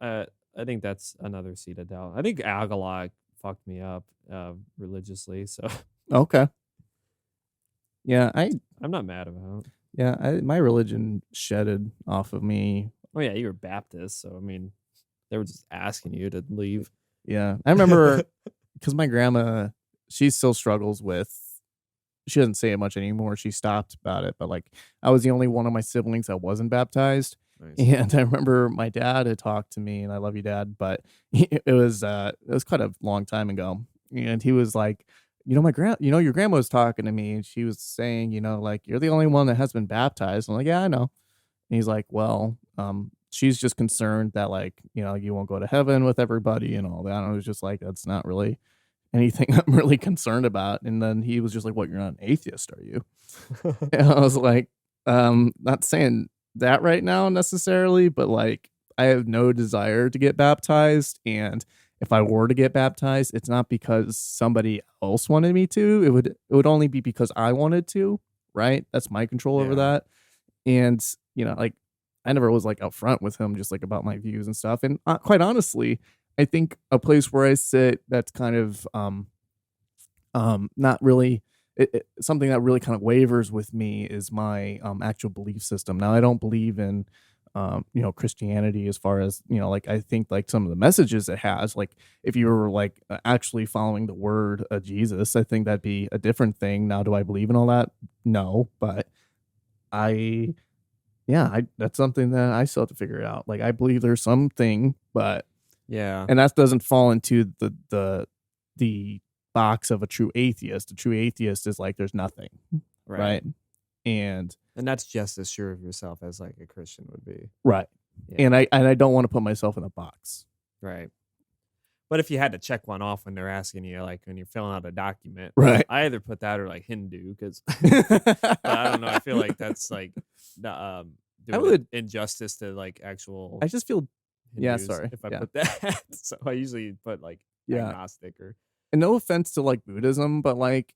I think that's another seed of doubt. I think Agalloch fucked me up religiously, so okay. Yeah, I'm not mad about it. Yeah, my religion shedded off of me. Oh yeah, you were Baptist, so I mean, they were just asking you to leave. Yeah, I remember because my grandma, she still struggles with. She doesn't say it much anymore. She stopped about it, but like I was the only one of my siblings that wasn't baptized. Nice. And I remember my dad had talked to me, and I love you, Dad, but it was quite a long time ago, and he was like, your grandma was talking to me, and she was saying, like, you're the only one that has been baptized. I'm like, yeah, I know. And he's like, well, she's just concerned that like, you won't go to heaven with everybody and all that. And I was just like, that's not really anything I'm really concerned about. And then he was just like, what, you're not an atheist, are you? And I was like, not saying that right now necessarily, but like I have no desire to get baptized, and if I were to get baptized, it's not because somebody else wanted me to. It would only be because I wanted to, right? That's my control over that. And like I never was like upfront with him just like about my views and stuff. And quite honestly, I think a place where I sit that's kind of not really, something that really kind of wavers with me is my actual belief system. Now, I don't believe in Christianity as far as, like I think like some of the messages it has, like if you were like actually following the word of Jesus, I think that'd be a different thing. Now, do I believe in all that? No, but I that's something that I still have to figure out. Like I believe there's something, but Yeah. and that doesn't fall into the box of a true atheist. A true atheist is like there's nothing, right? And that's just as sure of yourself as like a Christian would be. Right. Yeah. And I don't want to put myself in a box. Right. But if you had to check one off when they're asking you, like when you're filling out a document, right? I either put that or like Hindu, because I don't know. I feel like that's like doing injustice to like actual. I just feel Hindus if I put that. So I usually put like agnostic or. And no offense to like Buddhism, but like,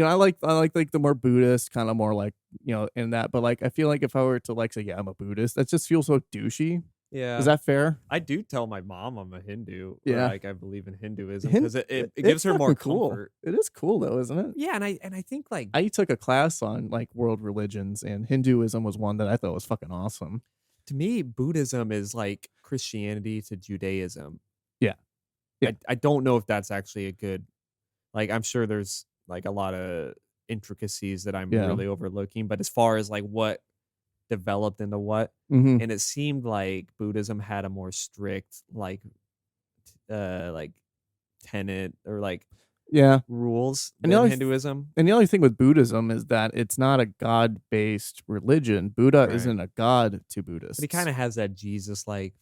I like the more Buddhist kind of more like, in that, but like I feel like if I were to like say I'm a Buddhist, that just feels so douchey. Yeah. Is that fair? I do tell my mom I'm a Hindu. Yeah. Or like I believe in Hinduism because it gives her more comfort. It is cool though, isn't it? Yeah, and I think like I took a class on like world religions, and Hinduism was one that I thought was fucking awesome. To me, Buddhism is like Christianity to Judaism. Yeah. I don't know if that's actually a good, like I'm sure there's like a lot of intricacies that I'm really overlooking, but as far as like what developed into what, and it seemed like Buddhism had a more strict like tenet or like rules than Hinduism. And the only thing with Buddhism is that it's not a God-based religion. Buddha isn't a god to Buddhists. But he kind of has that Jesus like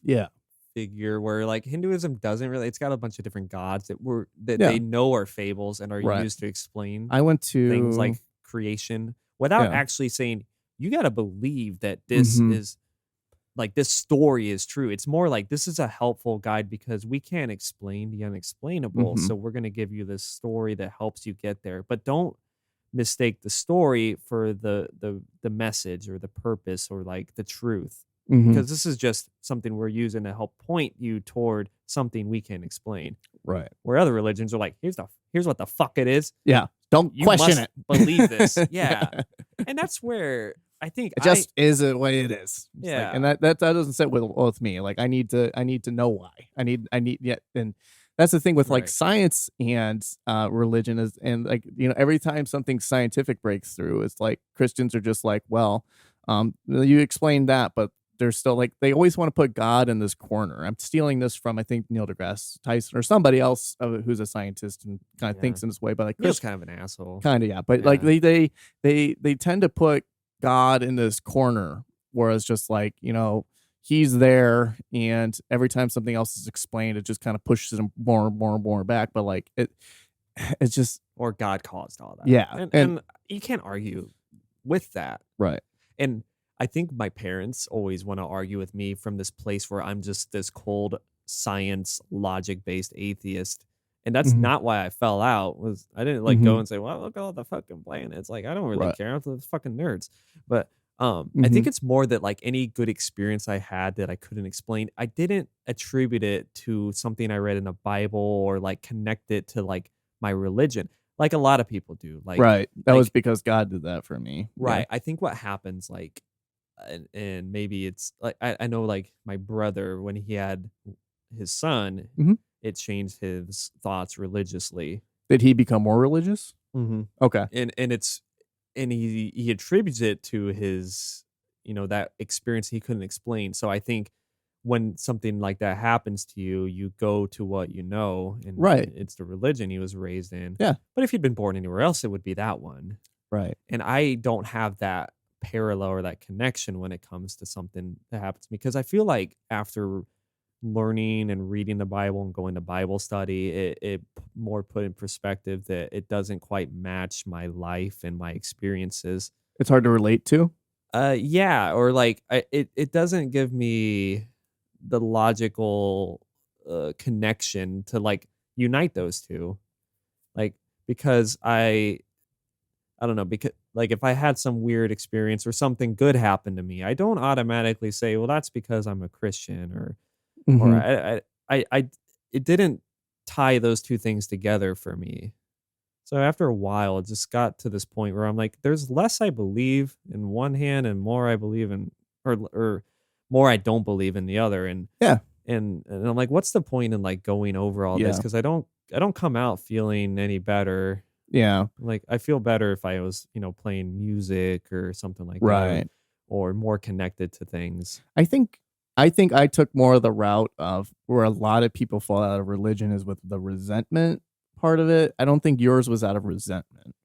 figure where like Hinduism doesn't really. It's got a bunch of different gods that they know are fables and are used to explain. I went to things like creation without actually saying you got to believe that this is like this story is true. It's more like this is a helpful guide because we can't explain the unexplainable. So we're going to give you this story that helps you get there, but don't mistake the story for the message or the purpose or like the truth. Because this is just something we're using to help point you toward something we can explain. Right. Where other religions are like, here's what the fuck it is. Yeah. Don't question it. Believe this. Yeah. And that's where I think it just is the way it is. It's yeah. Like, and that doesn't sit with me. Like I need to know why. I need and that's the thing with like science and religion is, and like, every time something scientific breaks through, it's like Christians are just like, well, you explained that, but they're still like, they always want to put God in this corner. I'm stealing this from, I think, Neil deGrasse Tyson or somebody else who's a scientist and kind of thinks in this way. But like, Neil's kind of an asshole. Kind of, yeah. But like they tend to put God in this corner, whereas just like, he's there, and every time something else is explained, it just kind of pushes him more and more and more back. But like it's just, or God caused all that. Yeah, and you can't argue with that, right? And I think my parents always want to argue with me from this place where I'm just this cold science logic based atheist. And that's not why I fell out. Was I didn't like go and say, well, look at all the fucking planets. Like, I don't really care. I'm the fucking nerds. But I think it's more that like any good experience I had that I couldn't explain, I didn't attribute it to something I read in the Bible or like connect it to like my religion. Like a lot of people do. Like, that was because God did that for me. Right. Yeah. I think what happens like, and maybe it's like, I know like my brother, when he had his son, it changed his thoughts religiously. Did he become more religious? Okay. And he attributes it to his, that experience he couldn't explain. So I think when something like that happens to you, you go to what you know, and it's the religion he was raised in. Yeah. But if he'd been born anywhere else, it would be that one. Right. And I don't have that parallel or that connection when it comes to something that happens to me, because I feel like after learning and reading the Bible and going to Bible study, it more put in perspective that it doesn't quite match my life and my experiences. It's hard to relate to. Yeah, or like it doesn't give me the logical connection to like unite those two, like because I don't know, because like if I had some weird experience or something good happened to me, I don't automatically say, well, that's because I'm a Christian, or I it didn't tie those two things together for me. So after a while, it just got to this point where I'm like, there's less I believe in one hand and more I believe in, or more I don't believe in the other. Yeah. And I'm like, what's the point in like going over all this? Yeah. Because I don't come out feeling any better. Yeah. Like I feel better if I was, playing music or something like that, Right. or more connected to things. I think I took more of the route of where a lot of people fall out of religion is with the resentment part of it. I don't think yours was out of resentment.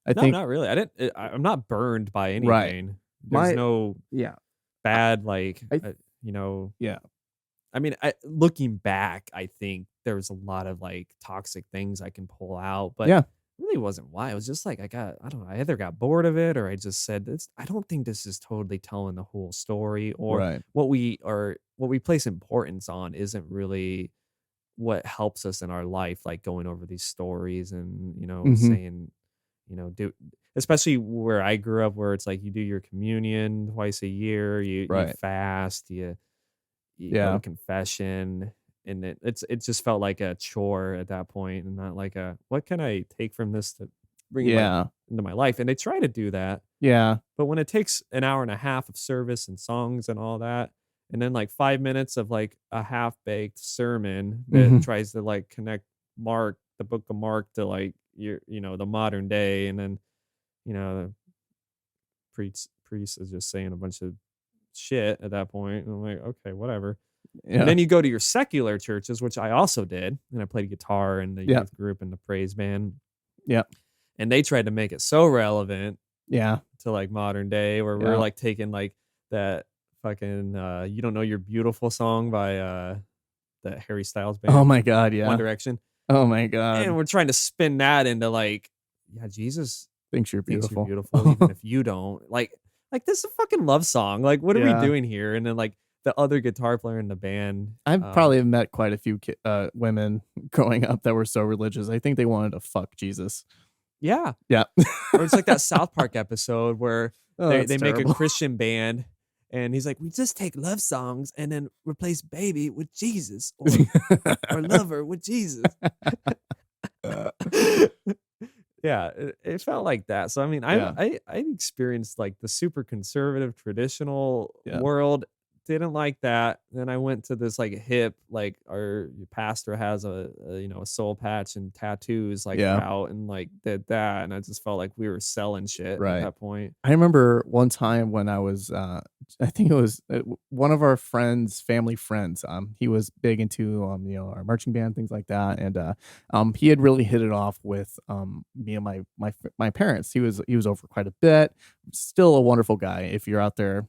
I No, think not really. I'm not burned by right. anything. There's no Yeah. bad like, I yeah. I mean, looking back, I think there was a lot of like toxic things I can pull out, but Yeah. it really wasn't why. It was just like I don't know, I either got bored of it or I just said this. I don't think this is totally telling the whole story, or Right. what we place importance on isn't really what helps us in our life, like going over these stories and Mhm. saying, do, especially where I grew up, where it's like you do your communion twice a year, you Right. fast, you go to Yeah. confession, and it just felt like a chore at that point, and not like a what can I take from this to bring Yeah. into my life. And they try to do that, Yeah. but when it takes an hour and a half of service and songs and all that, and then like 5 minutes of like a half-baked sermon that Mhm. tries to like connect the book of Mark to like the modern day, and then the priest is just saying a bunch of shit at that point, and I'm like, okay, whatever. And Yeah. then you go to your secular churches, which I also did, and I played guitar in the Yeah. youth group and the praise band, Yeah. and they tried to make it so relevant Yeah. to like modern day, where we're Yeah. like taking like that fucking "You Don't Know You're Beautiful" song by that Harry Styles band, Oh my god, One yeah. Direction, Oh my and god. we're trying to spin that into like, yeah, Jesus Thinks you're thinks you're beautiful. beautiful even if you don't. Like this is a fucking love song. Like, what are we Yeah. doing here? And then like the other guitar player in the band, I've probably met quite a few women growing up that were so religious. I think they wanted to fuck Jesus. yeah. Yeah. Or it's like that South Park episode where Oh, they that's they make a terrible. Christian band, and he's like, we just take love songs and then replace baby with Jesus, or lover with Jesus. Yeah, it felt like that. So I mean, Yeah. I experienced like the super conservative traditional Yeah. world. Didn't like that. Then I went to this like hip, like our pastor has a soul patch and tattoos like Yeah. route, and like did that, and I just felt like we were selling shit at Right. that point. I remember one time when I was, I think it was one of our family friends. He was big into, our marching band, things like that, and he had really hit it off with me and my parents. He was over quite a bit. Still a wonderful guy. If you're out there,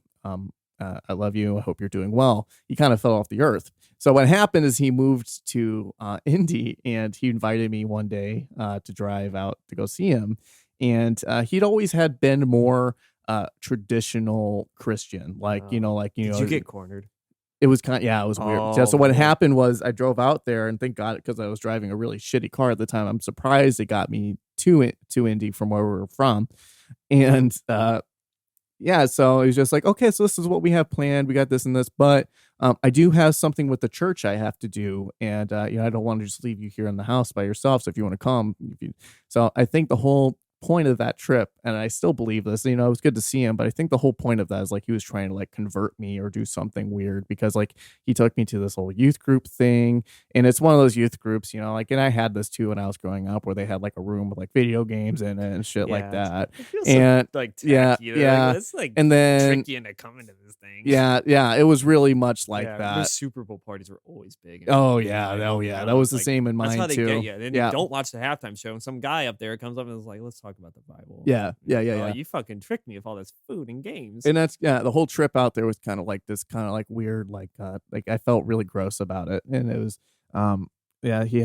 I love you. I hope you're doing well. He kind of fell off the earth. So what happened is he moved to Indy, and he invited me one day to drive out to go see him. And he'd always had been more traditional Christian, Did you get cornered? it was it was weird. Oh So what man. happened was I drove out there, and thank God, because I was driving a really shitty car at the time. I'm surprised it got me to Indy from where we were from, and yeah, so it was just like, okay, so this is what we have planned. We got this and this, but I do have something with the church I have to do, and I don't want to just leave you here in the house by yourself. So if you want to come, so I think the whole point of that trip, and I still believe this, it was good to see him, but I think the whole point of that is like he was trying to like convert me or do something weird, because like he took me to this whole youth group thing, and it's one of those youth groups, like, and I had this too when I was growing up, where they had like a room with like video games in it and shit like Yeah, that. it feels And so, like yeah, tacky. Like, yeah. let's like And then trick you into coming to this thing. yeah, it was really much like Yeah, their that. Super Bowl parties were always big. Oh yeah, that was the Like, same in that's mine how they too. get you. Then Yeah, you don't watch the halftime show, and some guy up there comes up and is like, "Let's talk about the Bible." yeah, yeah, Like, yeah, oh, yeah. you fucking tricked me with all this food and games. And that's the whole trip out there was kind of like this kind of like weird, like I felt really gross about it, and it was yeah, he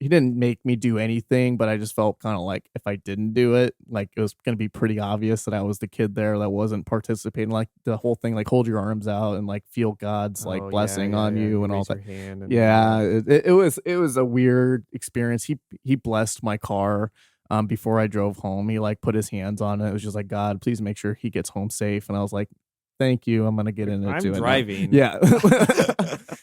didn't make me do anything, but I just felt kind of like if I didn't do it, like it was going to be pretty obvious that I was the kid there that wasn't participating. Like the whole thing, like hold your arms out and like feel God's like Oh blessing on you and all raise that. your hand and Yeah, it was a weird experience. He blessed my car before I drove home. He like put his hands on it. It was just like, God, please make sure he gets home safe. And I was like, Thank you. I'm gonna get into it. I'm driving. Yeah.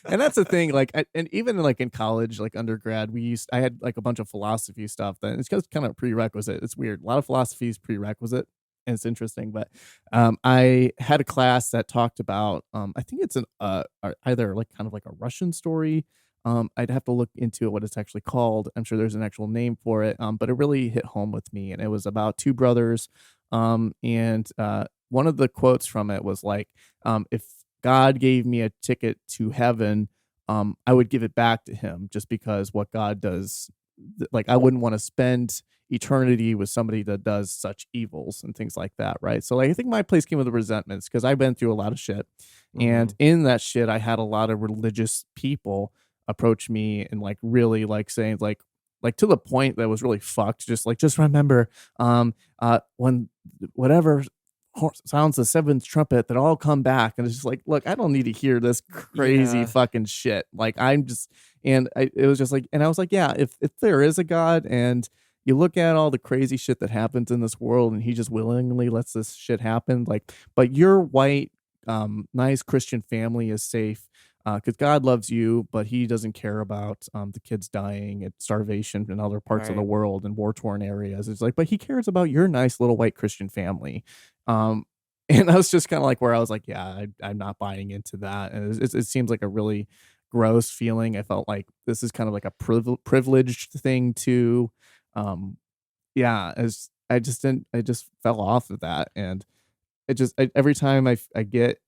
And that's the thing. Like, and even like in college, like undergrad, I had like a bunch of philosophy stuff. That it's just kind of prerequisite. It's weird. A lot of philosophy is prerequisite, and it's interesting. But I had a class that talked about. I think it's either like kind of like a Russian story. I'd have to look into what it's actually called. I'm sure there's an actual name for it. But it really hit home with me, and it was about two brothers. And one of the quotes from it was like, if God gave me a ticket to heaven, I would give it back to him, just because what God does, like I wouldn't want to spend eternity with somebody that does such evils and things like that, right? So like I think my place came with the resentments, because I've been through a lot of shit. And in that shit, I had a lot of religious people approach me and like really like saying like to the point that was really fucked, just remember when whatever sounds the seventh trumpet, that all come back. And it's just like, look, I don't need to hear this crazy fucking shit. Like I'm just, it was just like, and I was like, yeah, if there is a God, and you look at all the crazy shit that happens in this world, and he just willingly lets this shit happen, like, but your white nice Christian family is safe, because God loves you, but he doesn't care about the kids dying at starvation in other parts of the world and war-torn areas. It's like, but he cares about your nice little white Christian family. And I was just kind of like, where I was like, yeah, I'm not buying into that. And it seems like a really gross feeling. I felt like this is kind of like a privileged thing too. Yeah, as I just fell off of that. And every time I get,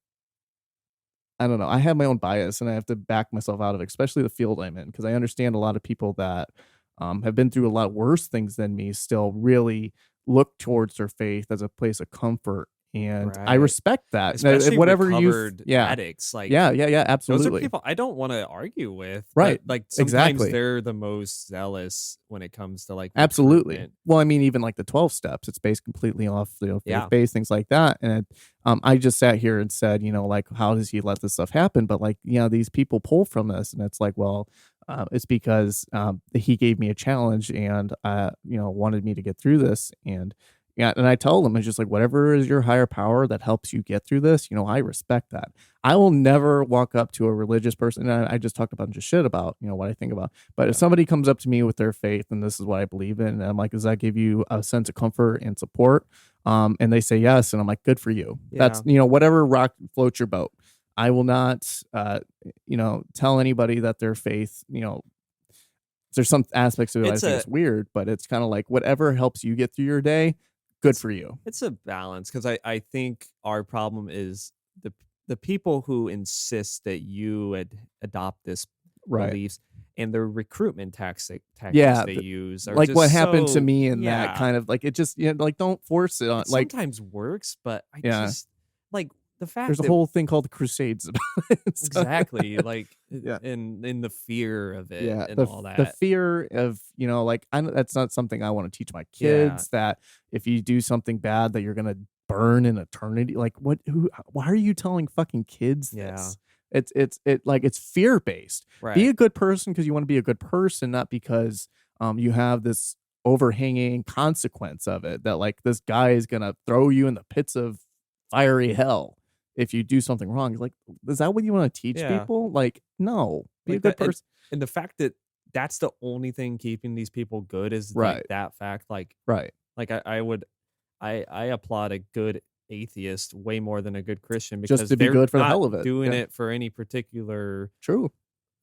I don't know, I have my own bias, and I have to back myself out of it, especially the field I'm in, because I understand a lot of people that have been through a lot worse things than me still really look towards their faith as a place of comfort. And I respect that. Especially whatever recovered addicts. Like, yeah, absolutely. Those are people I don't want to argue with. Right. Like sometimes they're the most zealous when it comes to like absolutely recruitment. Well, I mean, even like the 12 steps, it's based completely off faith-based things like that. And I just sat here and said, like, how does he let this stuff happen? But like, these people pull from this, and it's like, well, it's because he gave me a challenge, and wanted me to get through this. And and I tell them, it's just like, whatever is your higher power that helps you get through this, I respect that. I will never walk up to a religious person. And I just talked a bunch of shit about, what I think about. But if somebody comes up to me with their faith, and this is what I believe in, and I'm like, does that give you a sense of comfort and support? And they say yes. And I'm like, good for you. Yeah. That's, whatever rock floats your boat. I will not, tell anybody that their faith, there's some aspects of it I think it's weird, but it's kind of like, whatever helps you get through your day, good for you. It's a balance, because I think our problem is the people who insist that you adopt this beliefs, and the recruitment tactics they use are like just what happened to me in that kind of like, it just like, don't force it on. It sometimes works, but I just like the fact there's a whole thing called the Crusades about it. Exactly. Like in the fear of it and all that. The fear of, like, that's not something I want to teach my kids, that if you do something bad that you're going to burn in eternity. Like why are you telling fucking kids this? It's fear-based. Right. Be a good person because you want to be a good person, not because you have this overhanging consequence of it, that like this guy is going to throw you in the pits of fiery hell if you do something wrong. Like, is that what you want to teach people? Like, no, be a good person. And the fact that that's the only thing keeping these people good is like that fact. Like, like I applaud a good atheist way more than a good Christian, because just to be good for the hell of it, doing it for any particular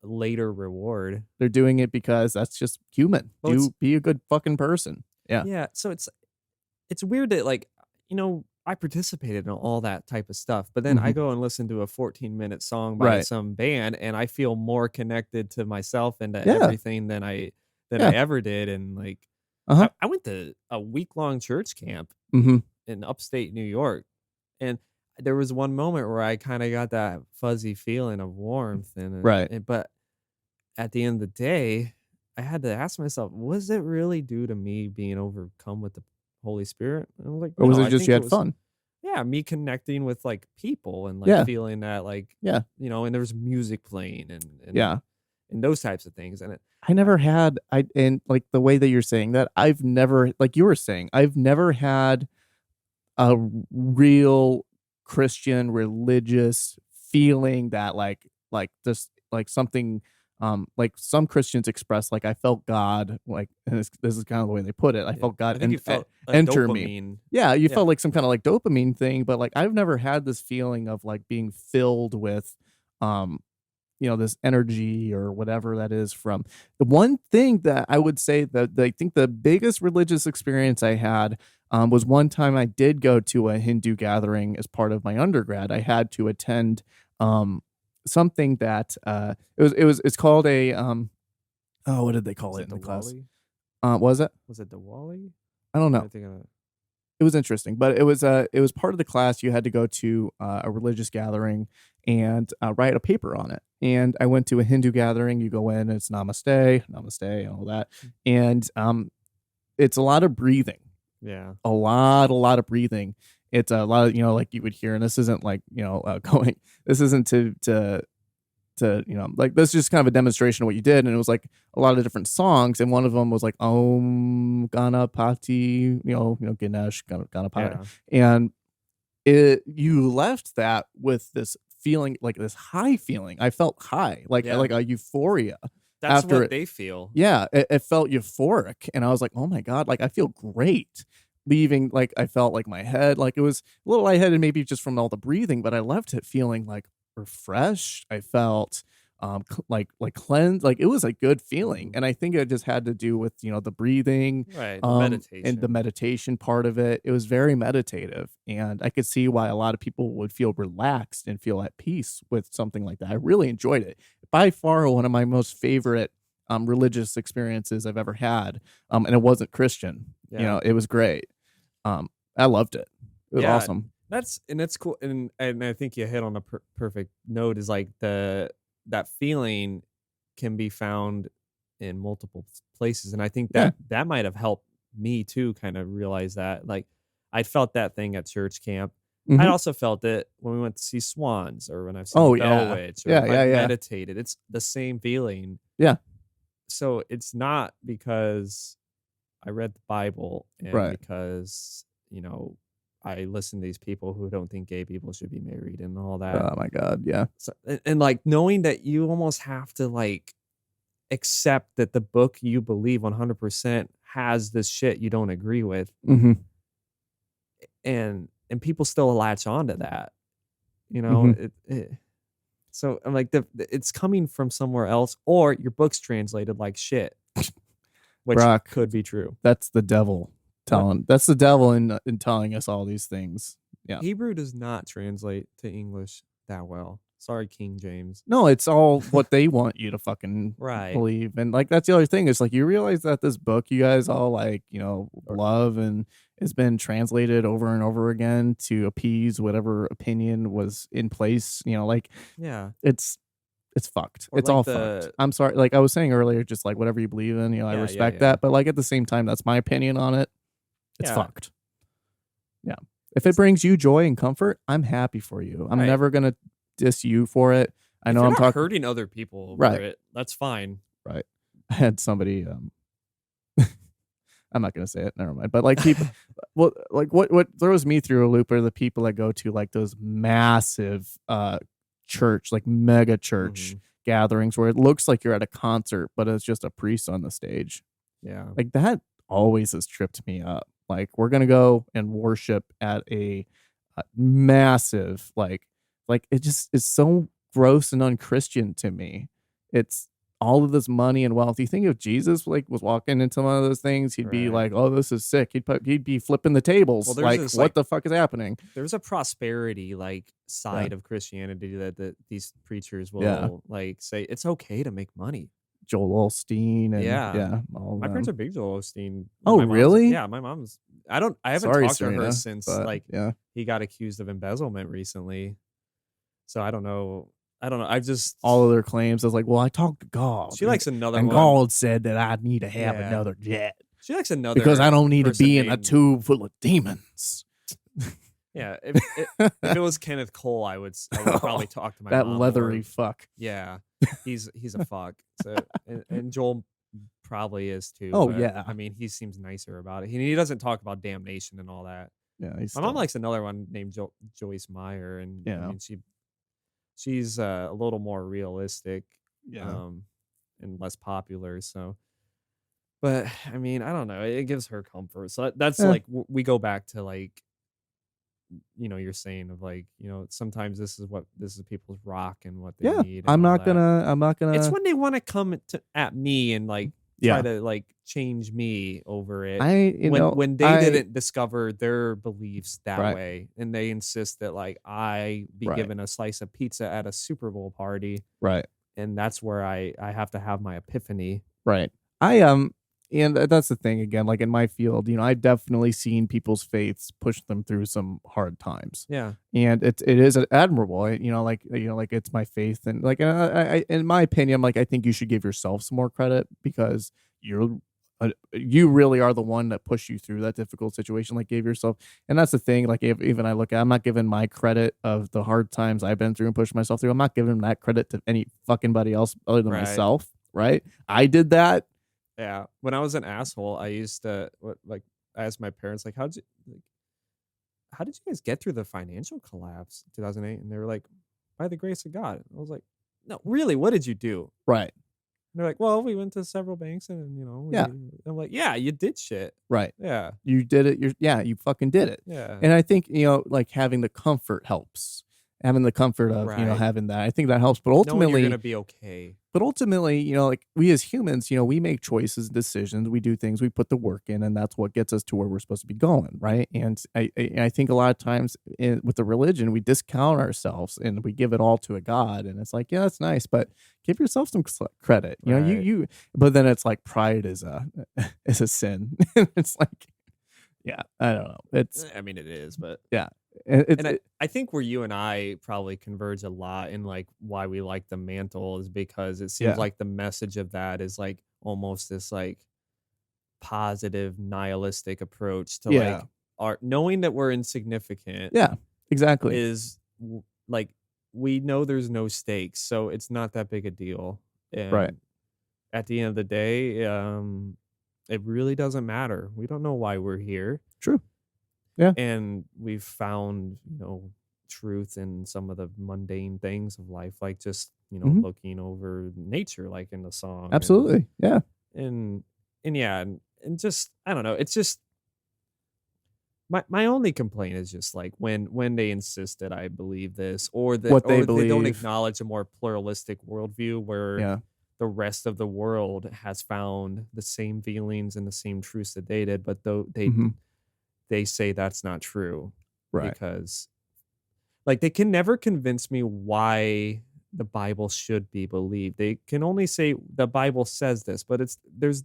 later reward. They're doing it because that's just human. Be a good fucking person. Yeah. So it's weird that, like, I participated in all that type of stuff, but then I go and listen to a 14-minute song by some band, and I feel more connected to myself and to everything than I ever did. And like, I went to a week-long church camp in upstate New York, and there was one moment where I kind of got that fuzzy feeling of warmth, but at the end of the day, I had to ask myself, was it really due to me being overcome with the Holy Spirit? And I was like, or was it just you had fun? Yeah, me connecting with like people and like feeling that like and there was music playing and those types of things. And I never had and like the way that you're saying that, I've never, like you were saying, I've never had a real Christian religious feeling that like this like something like some Christians express like I felt God like, and this is kind of the way they put it. I felt God I think you felt a enter me. dopamine. Yeah, you felt like some kind of like dopamine thing, but like I've never had this feeling of like being filled with this energy or whatever that is from. The one thing that I would say that I think the biggest religious experience I had was one time I did go to a Hindu gathering as part of my undergrad. I had to attend something that it's called a what did they call it in the class? Was it? Was it Diwali? I don't know. It was interesting, but it was part of the class. You had to go to a religious gathering and write a paper on it. And I went to a Hindu gathering. You go in, it's namaste, and all that, and it's a lot of breathing. Yeah, a lot of breathing. It's a lot of like you would hear, and this isn't like going. This isn't to like this is just kind of a demonstration of what you did, and it was like a lot of different songs, and one of them was like Om Ganapati, Ganesh Ganapati, and you left that with this feeling, like this high feeling. I felt high, like a euphoria. That's after what they feel. Yeah, it felt euphoric, and I was like, oh my God, like I feel great. Leaving, like I felt like my head, like it was a little lightheaded, maybe just from all the breathing, but I left it feeling like refreshed. I felt like cleansed, like it was a good feeling, and I think it just had to do with the breathing, right, the meditation, and the meditation part of it. It was very meditative, and I could see why a lot of people would feel relaxed and feel at peace with something like that. I really enjoyed it. By far one of my most favorite religious experiences I've ever had, and it wasn't Christian. It was great. I loved it. It was awesome. That's cool, and I think you hit on a perfect note. Is like that feeling can be found in multiple places, and I think that might have helped me too, kind of realize that. Like I felt that thing at church camp. I also felt it when we went to see swans, or when I've seen Bellwitch, or I meditated. It's the same feeling. Yeah. So it's not because I read the Bible and because I listen to these people who don't think gay people should be married and all that. Oh my God, yeah. So, and like knowing that you almost have to like accept that the book you believe 100% has this shit you don't agree with, and people still latch on to that, so I'm like it's coming from somewhere else, or your book's translated like shit. Which Brock, could be true. That's the devil telling. That's the devil in telling us all these things. Yeah. Hebrew does not translate to English that well. Sorry, King James. No, it's all what they want you to fucking believe. And like that's the other thing. Is like you realize that this book you guys all like, love and has been translated over and over again to appease whatever opinion was in place. It's fucked. Or it's like all fucked. I'm sorry. Like I was saying earlier, just like whatever you believe in, I respect that. But like at the same time, that's my opinion on it. It's fucked. Yeah. If it brings you joy and comfort, I'm happy for you. I'm never going to diss you for it. I know I'm talking hurting other people over it. That's fine. Right. I had somebody, I'm not going to say it. Never mind. But like people, well, like what throws me through a loop are the people that go to like those massive, church, like mega church gatherings where it looks like you're at a concert, but it's just a priest on the stage. Yeah. Like that always has tripped me up. Like we're going to go and worship at a massive, like it just is so gross and unchristian to me. It's all of this money and wealth. You think if Jesus like was walking into one of those things, he'd be like, "Oh, this is sick." He'd be flipping the tables. Well, like, what the fuck is happening? There's a prosperity like side of Christianity that these preachers will like say it's okay to make money. Joel Osteen and my parents are big Joel Osteen. Oh, really? My mom's. I haven't talked to her since he got accused of embezzlement recently. So I don't know. I've just all of their claims. I was like, well, I talked to God. She likes another and one. God said that I need to have another jet. She likes another because I don't need to be in a tube full of demons. Yeah, if it was Kenneth Cole, I would probably talk to my that mom leathery more. Fuck. Yeah, he's a fuck. So and Joel probably is too. Oh yeah, I mean, he seems nicer about it. He doesn't talk about damnation and all that. Yeah, my mom likes another one named Joyce Meyer, and I mean she's a little more realistic, and less popular. So, but I mean, I don't know. It gives her comfort. So that's like we go back to like, you're saying of like, sometimes this is people's rock and what they need. And I'm not gonna. It's when they want to come at me and like try to like change me over it. When they didn't discover their beliefs that way, and they insist that like I be given a slice of pizza at a Super Bowl party, right? And that's where I have to have my epiphany, right? And that's the thing again, like in my field, I've definitely seen people's faiths push them through some hard times. Yeah. And it is admirable, like it's my faith. And like, I in my opinion, like, I think you should give yourself some more credit because you really are the one that pushed you through that difficult situation. Like gave yourself, and that's the thing. Like even I look at, I'm not giving my credit of the hard times I've been through and pushed myself through. I'm not giving that credit to any fucking body else other than myself. Right. I did that. Yeah. When I was an asshole, I used to I asked my parents, like, how did you guys get through the financial collapse in 2008? And they were like, by the grace of God. I was like, no, really, what did you do? Right. And they're like, well, we went to several banks and I'm like, yeah, you did shit. Right. Yeah. You did it. You fucking did it. Yeah. And I think, like having the comfort helps. Having the comfort of, having that. I think that helps. But ultimately, knowing you're going to be okay. But ultimately, like we as humans, we make choices and decisions. We do things, we put the work in, and that's what gets us to where we're supposed to be going, right? And I think a lot of times with the religion, we discount ourselves and we give it all to a God. And it's like, yeah, that's nice, but give yourself some credit. You but then it's like pride is a sin. It's like, yeah, I don't know. I mean, it is, but yeah. I think where you and I probably converge a lot in like why we like the Mantle is because it seems like the message of that is like almost this like positive nihilistic approach to like our knowing that we're insignificant. Yeah, exactly. Is like we know there's no stakes, so it's not that big a deal. And right. At the end of the day, it really doesn't matter. We don't know why we're here. True. Yeah. And we've found, truth in some of the mundane things of life, like just, looking over nature, like in the song. Absolutely. And just, I don't know. It's just, my only complaint is just like when they insist that I believe this or that they don't acknowledge a more pluralistic worldview where the rest of the world has found the same feelings and the same truths that they did, but though they say that's not true, right? Because like they can never convince me why the Bible should be believed. They can only say the Bible says this, but there's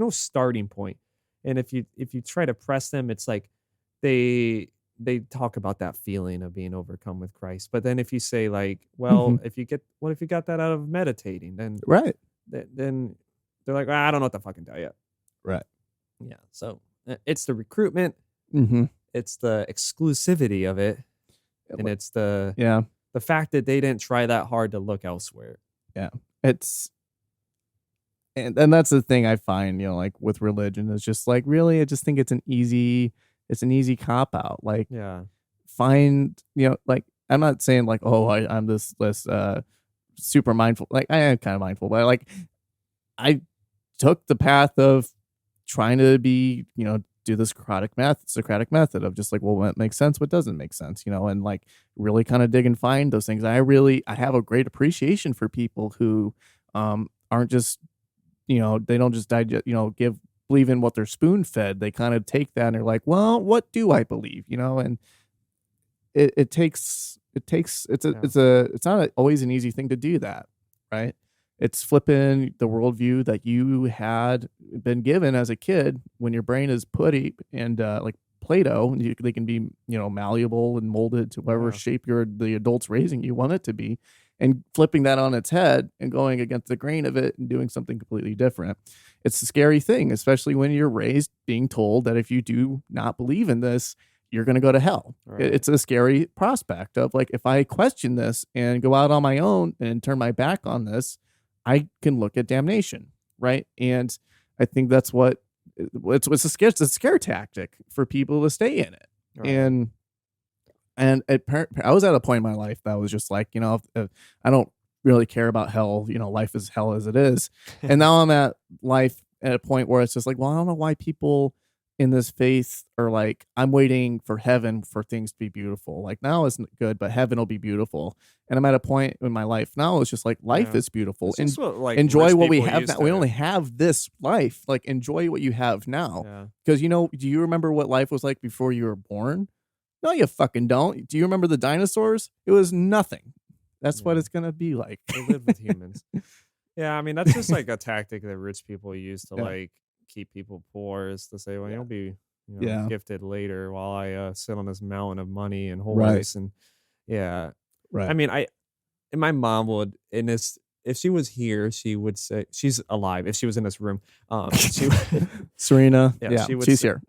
no starting point. And if you try to press them, it's like they talk about that feeling of being overcome with Christ. But then if you say like, well, if you got that out of meditating, then then they're like, well, I don't know what to fucking tell you. Right. Yeah. So it's the recruitment. It's the exclusivity of it, and it's the fact that they didn't try that hard to look elsewhere. Yeah, and that's the thing I find, like with religion, is just like really, I just think it's an easy cop out. Like, find, like I'm not saying like, oh, I'm this super mindful. Like I am kind of mindful, but like I took the path of trying to be, do the Socratic method of just like, well, what makes sense, what doesn't make sense, and like really kind of dig and find those things. I have a great appreciation for people who aren't just, they don't just digest, believe in what they're spoon fed. They kind of take that and they're like, well, what do I believe, and it's not always an easy thing to do that, right? It's flipping the worldview that you had been given as a kid when your brain is putty and like Play-Doh, they can be, malleable and molded to whatever shape the adults raising you want it to be, and flipping that on its head and going against the grain of it and doing something completely different. It's a scary thing, especially when you're raised being told that if you do not believe in this, you're going to go to hell. Right. It's a scary prospect of like, if I question this and go out on my own and turn my back on this, I can look at damnation, right? And I think that's it's a scare tactic for people to stay in it, And I was at a point in my life that was just like, if I don't really care about hell, life is hell as it is. And now I'm at life at a point where it's just like, well, I don't know why people in this faith are like, I'm waiting for heaven for things to be beautiful. Like now isn't good, but heaven will be beautiful. And I'm at a point in my life now, it's just like life is beautiful. And enjoy what we have now. We only have this life. Like enjoy what you have now. Because do you remember what life was like before you were born? No, you fucking don't. Do you remember the dinosaurs? It was nothing. That's what it's gonna be like. They live with humans. Yeah, I mean that's just like a tactic that rich people use to like keep people poor, is to say, well, you'll be gifted later while I sit on this mountain of money and horse and I mean and my mom would, in this, if she was here, she would say, she's alive. If she was in this room, she Serena, she's say, here.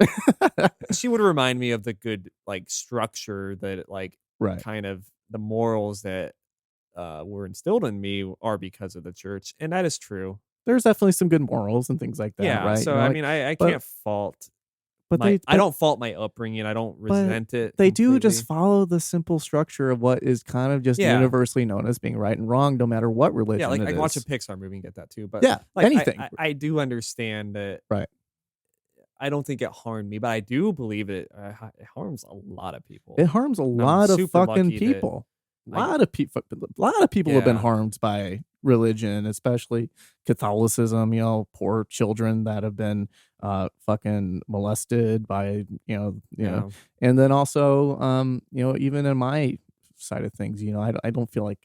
She would remind me of the good like structure that like kind of the morals that were instilled in me are because of the church, and that is true. There's definitely some good morals and things like that. Yeah, right? So I mean, I can't fault. But I don't fault my upbringing. I don't resent it. They do just follow the simple structure of what is kind of just universally known as being right and wrong, no matter what religion. Yeah, like I can watch a Pixar movie and get that too. But like, anything. I do understand that. Right. I don't think it harmed me, but I do believe it harms a lot of people. It harms a lot of fucking people. A lot of people have been harmed by religion, especially Catholicism. Poor children that have been fucking molested by and then also even in my side of things, I don't feel like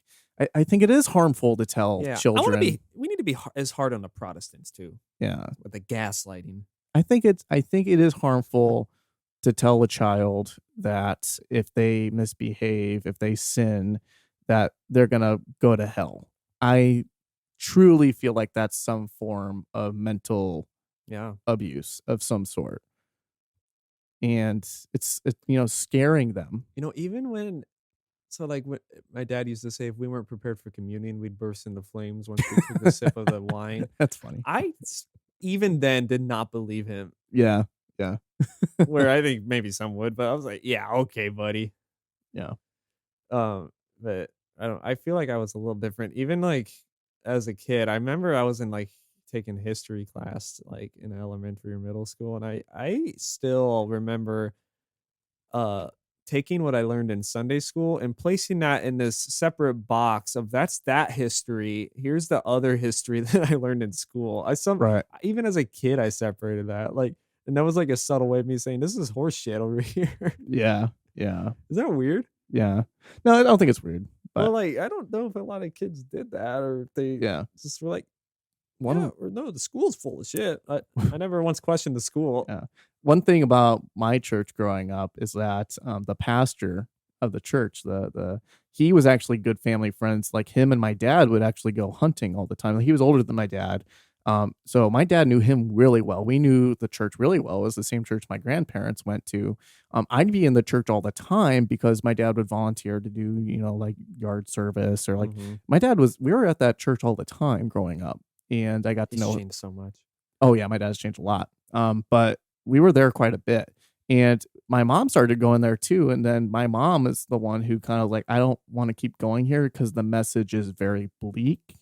I think it is harmful to tell children. We need to be as hard on the Protestants too. Yeah, with the gaslighting. I think it is harmful to tell a child that if they misbehave, if they sin, that they're going to go to hell. I truly feel like that's some form of mental abuse of some sort. And it's scaring them. Even when, so like when my dad used to say, if we weren't prepared for communion, we'd burst into flames once we took a sip of the wine. That's funny. I even then did not believe him. Yeah. Where I think maybe some would, but I was like, yeah, okay, buddy. Yeah. But I feel like I was a little different. Even like as a kid, I remember I was in like taking history class like in elementary or middle school, and I still remember taking what I learned in Sunday school and placing that in this separate box of that's that history. Here's the other history that I learned in school. Even as a kid, I separated that. Like, and that was like a subtle way of me saying, this is horse shit over here. Yeah. Is that weird? Yeah. No, I don't think it's weird. But well, like, I don't know if a lot of kids did that or if they just were like, the school's full of shit. I never once questioned the school. Yeah. One thing about my church growing up is that the pastor of the church, he was actually good family friends. Like him and my dad would actually go hunting all the time. He was older than my dad. So my dad knew him really well. We knew the church really well. It was the same church my grandparents went to. I'd be in the church all the time because my dad would volunteer to do, like yard service or like we were at that church all the time growing up, and I got to know changed so much. Oh yeah, my dad's changed a lot. But we were there quite a bit, and my mom started going there too. And then my mom is the one who kind of like, I don't want to keep going here because the message is very bleak.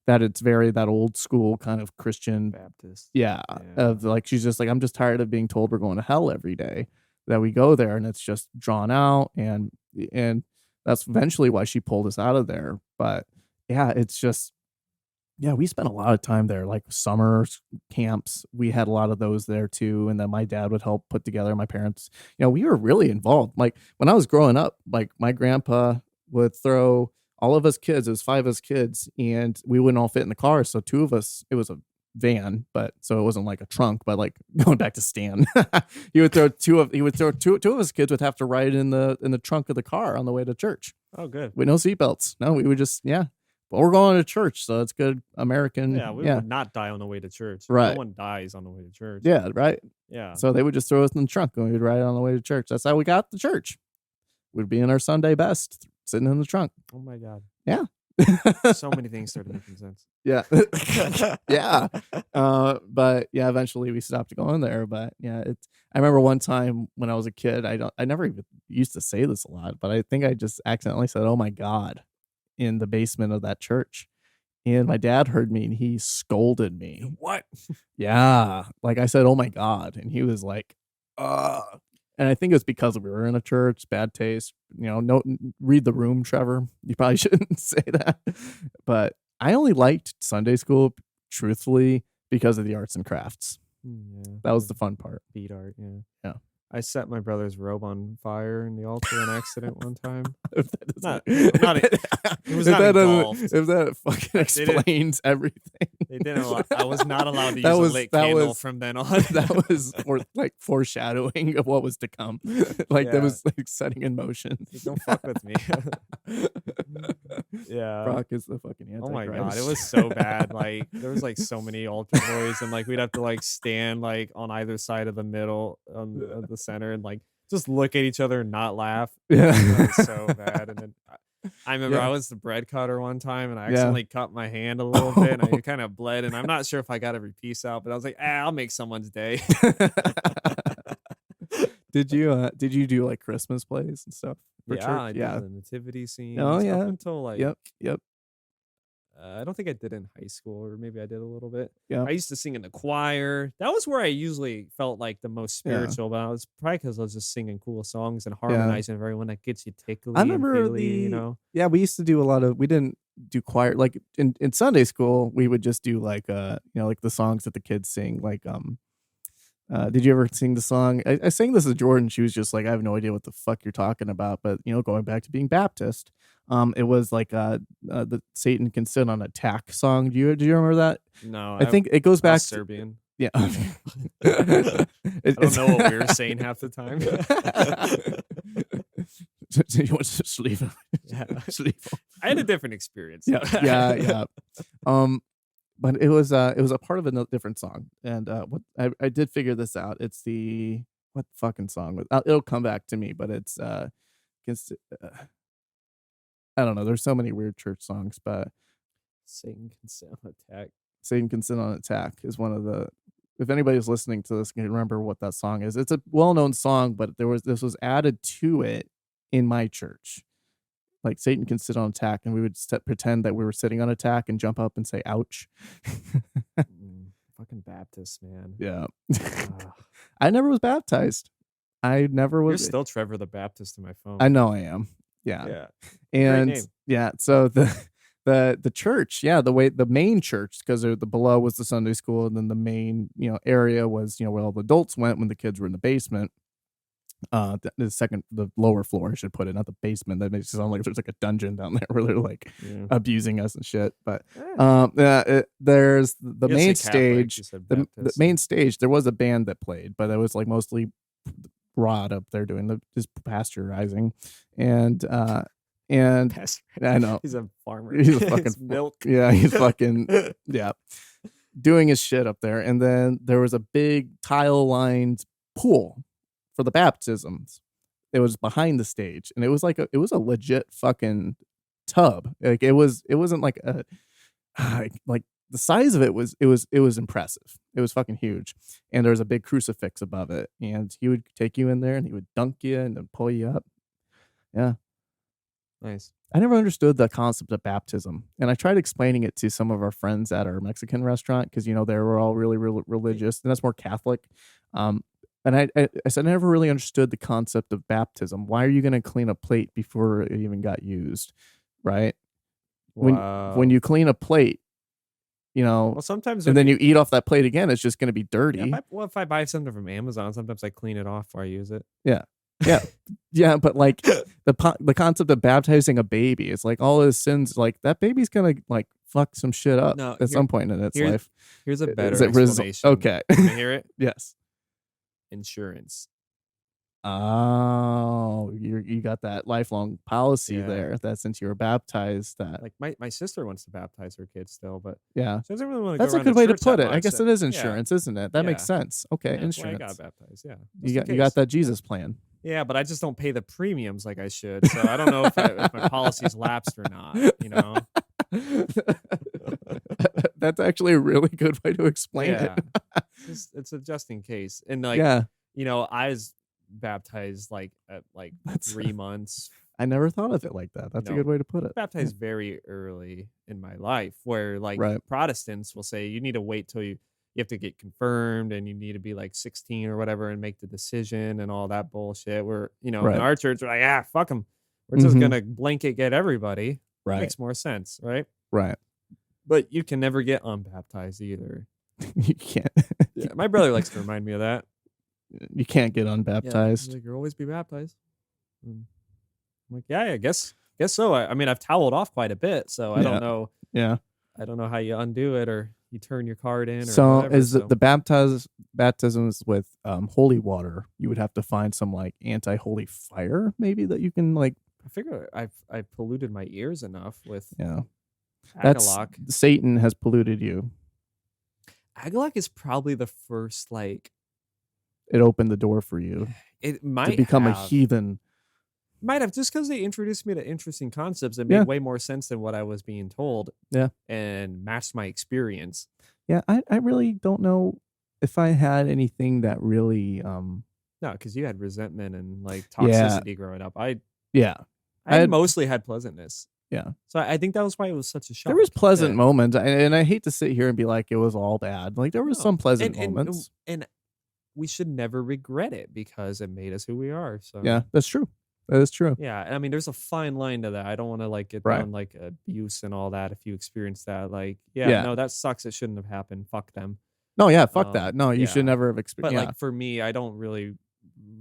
That it's very that old school kind of Christian Baptist. Yeah. Of like, she's just like, I'm just tired of being told we're going to hell every day that we go there, and it's just drawn out. And that's eventually why she pulled us out of there. But yeah, it's just, we spent a lot of time there, like summer camps. We had a lot of those there too. And then my dad would help put together. My parents, we were really involved. Like when I was growing up, like my grandpa would throw all of us kids, it was 5 of us kids, and we wouldn't all fit in the car. So 2 of us, it was a van, but so it wasn't like a trunk, but like going back to Stan, two of us kids would have to ride in the trunk of the car on the way to church. Oh, good. With no seatbelts. No, we would just, but we're going to church. So it's good American. Yeah. We would not die on the way to church. Right. No one dies on the way to church. Yeah. Right. Yeah. So they would just throw us in the trunk and we would ride on the way to church. That's how we got to church. We'd be in our Sunday best, sitting in the trunk. Oh my God. Yeah. So many things started making sense. Yeah. Yeah. But yeah, eventually we stopped going there. But yeah, I remember one time when I was a kid, I never even used to say this a lot, but I think I just accidentally said, "Oh my God," in the basement of that church. And my dad heard me and he scolded me. What? Yeah. Like I said, "Oh my God." And he was like, and I think it's because we were in a church, bad taste. No, read the room, Trevor. You probably shouldn't say that. But I only liked Sunday school, truthfully, because of the arts and crafts. Yeah, That was the fun part. bead art. Yeah. Yeah. I set my brother's robe on fire in the altar on accident one time. If that doesn't- It was not engulfed. If that fucking explains everything. They didn't. I was not allowed to That use was- a lit that candle was- from then on. That was foreshadowing of what was to come. That Yeah. was like setting in motion. Don't fuck with me. Yeah. Brock is the fucking Antichrist. Oh my God, it was so bad. Like there was like so many altar boys, and like we'd have to like stand like on either side of the middle of the center and like just look at each other and not laugh. Yeah. It was so bad. And then I remember Yeah. I was the bread cutter one time, and I Yeah. accidentally cut my hand a little bit, and it kind of bled. And I'm not sure if I got every piece out, but I was like, I'll make someone's day. Did you do like Christmas plays and stuff for Yeah, church? I did the nativity scene. Oh, yeah. Up until like Yep. I don't think I did in high school, or maybe I did a little bit. Yeah. I used to sing in the choir. That was where I usually felt like the most Yeah. spiritual, but I was probably because I was just singing cool songs and harmonizing with everyone that gets you tickly. I remember and feely, Yeah, we used to do we didn't do choir like in Sunday school. We would just do like like the songs that the kids sing. Like did you ever sing the song? I sang this to Jordan. She was just like, I have no idea what the fuck you're talking about. But going back to being Baptist, it was like the Satan Can Sit on a Tack song. Do you remember that? No, I think it goes I back was to Serbian. yeah. I don't know what we were saying half the time. So you want to sleep? Yeah. Sleep. I had a different experience. Yeah. But it was a part of a different song, and what I did figure this out. It's what fucking song? It'll come back to me, but it's against. I don't know. There's so many weird church songs, but Satan Can Sit on Attack. Satan Can Sit on Attack is one of the. If anybody's listening to this can remember what that song is, it's a well-known song, but this was added to it in my church. Like Satan Can Sit on Attack, and we would pretend that we were sitting on attack and jump up and say "ouch." Fucking Baptist, man. Yeah. Ugh. I never was baptized. I never You're was. still Trevor the Baptist in my phone. I know I am. Yeah. Yeah. And name. yeah, so the church, the main church, because the below was the Sunday school, and then the main area was where all the adults went when the kids were in the basement. The lower floor, I should put it, not the basement. That makes it sound like there's like a dungeon down there where they're like abusing us and shit. But there's the main stage. The main stage. There was a band that played, but it was like mostly Rod up there doing his pasteurizing, and I know he's a farmer. He's a fucking It's milk. Yeah, he's fucking doing his shit up there. And then there was a big tile-lined pool for the baptisms. It was behind the stage, and it was like it was a legit fucking tub. Like it wasn't like a like the size of it was impressive. It was fucking huge, and there was a big crucifix above it, and he would take you in there and he would dunk you and then pull you up. Yeah. Nice. I never understood the concept of baptism, and I tried explaining it to some of our friends at our Mexican restaurant because they were all really religious, and that's more Catholic. And I said I never really understood the concept of baptism. Why are you going to clean a plate before it even got used, right? Wow. When you clean a plate, well, sometimes and then you eat off that plate again, it's just going to be dirty. Yeah, if I buy something from Amazon, sometimes I clean it off before I use it. Yeah, but like the concept of baptizing a baby, it's like all his sins, like that baby's gonna like fuck some shit up at some point in its life. Here's a better Is it explanation. okay. Can you hear it? Yes. Insurance. Oh, you got that lifelong policy there. That since you were baptized, that like my sister wants to baptize her kids still, but yeah, she doesn't really want to. That's go a good around way to church put that it. I much, guess so- it is insurance, isn't it? That makes Yeah. sense. Okay, That's why I insurance. got baptized. Yeah, You got that Jesus plan. Yeah, but I just don't pay the premiums like I should. So I don't know if my policy's lapsed or not. That's actually a really good way to explain it. It's a just in case. And like, Yeah, I was baptized like at like that's 3 months. I never thought of it like that. That's a good way to put it. Baptized very early in my life, where like Right. Protestants will say you need to wait till you have to get confirmed and you need to be like 16 or whatever and make the decision and all that bullshit. Where, in our church, we're like, fuck them. We're just going to blanket get everybody. Right. Makes more sense, right? Right. But you can never get unbaptized either. You can't. Yeah, my brother likes to remind me of that. You can't get unbaptized. Yeah, like, you'll always be baptized. I'm like, yeah, I guess so. I mean, I've toweled off quite a bit, so I don't know. Yeah. I don't know how you undo it or you turn your card in. Or so whatever, is the baptisms with holy water? You would have to find some like anti-holy fire, maybe, that you can like. I figure I've polluted my ears enough with Agalloch. Satan has polluted you. Agalloch is probably the first like. It opened the door for you. It might to become a heathen. Might have, just because they introduced me to interesting concepts that made way more sense than what I was being told. Yeah, and matched my experience. Yeah, I really don't know if I had anything that really. No, because you had resentment and like toxicity growing up. I mostly had pleasantness. Yeah. So I think that was why it was such a shock. There was pleasant moments, and I hate to sit here and be like it was all bad. Like there was some pleasant moments, and we should never regret it because it made us who we are. So yeah, that's true. That is true. Yeah, I mean, there's a fine line to that. I don't want to like get down like abuse and all that. If you experience that, like, no, that sucks. It shouldn't have happened. Fuck them. No, yeah, fuck that. No, you should never have experienced. But like for me, I don't really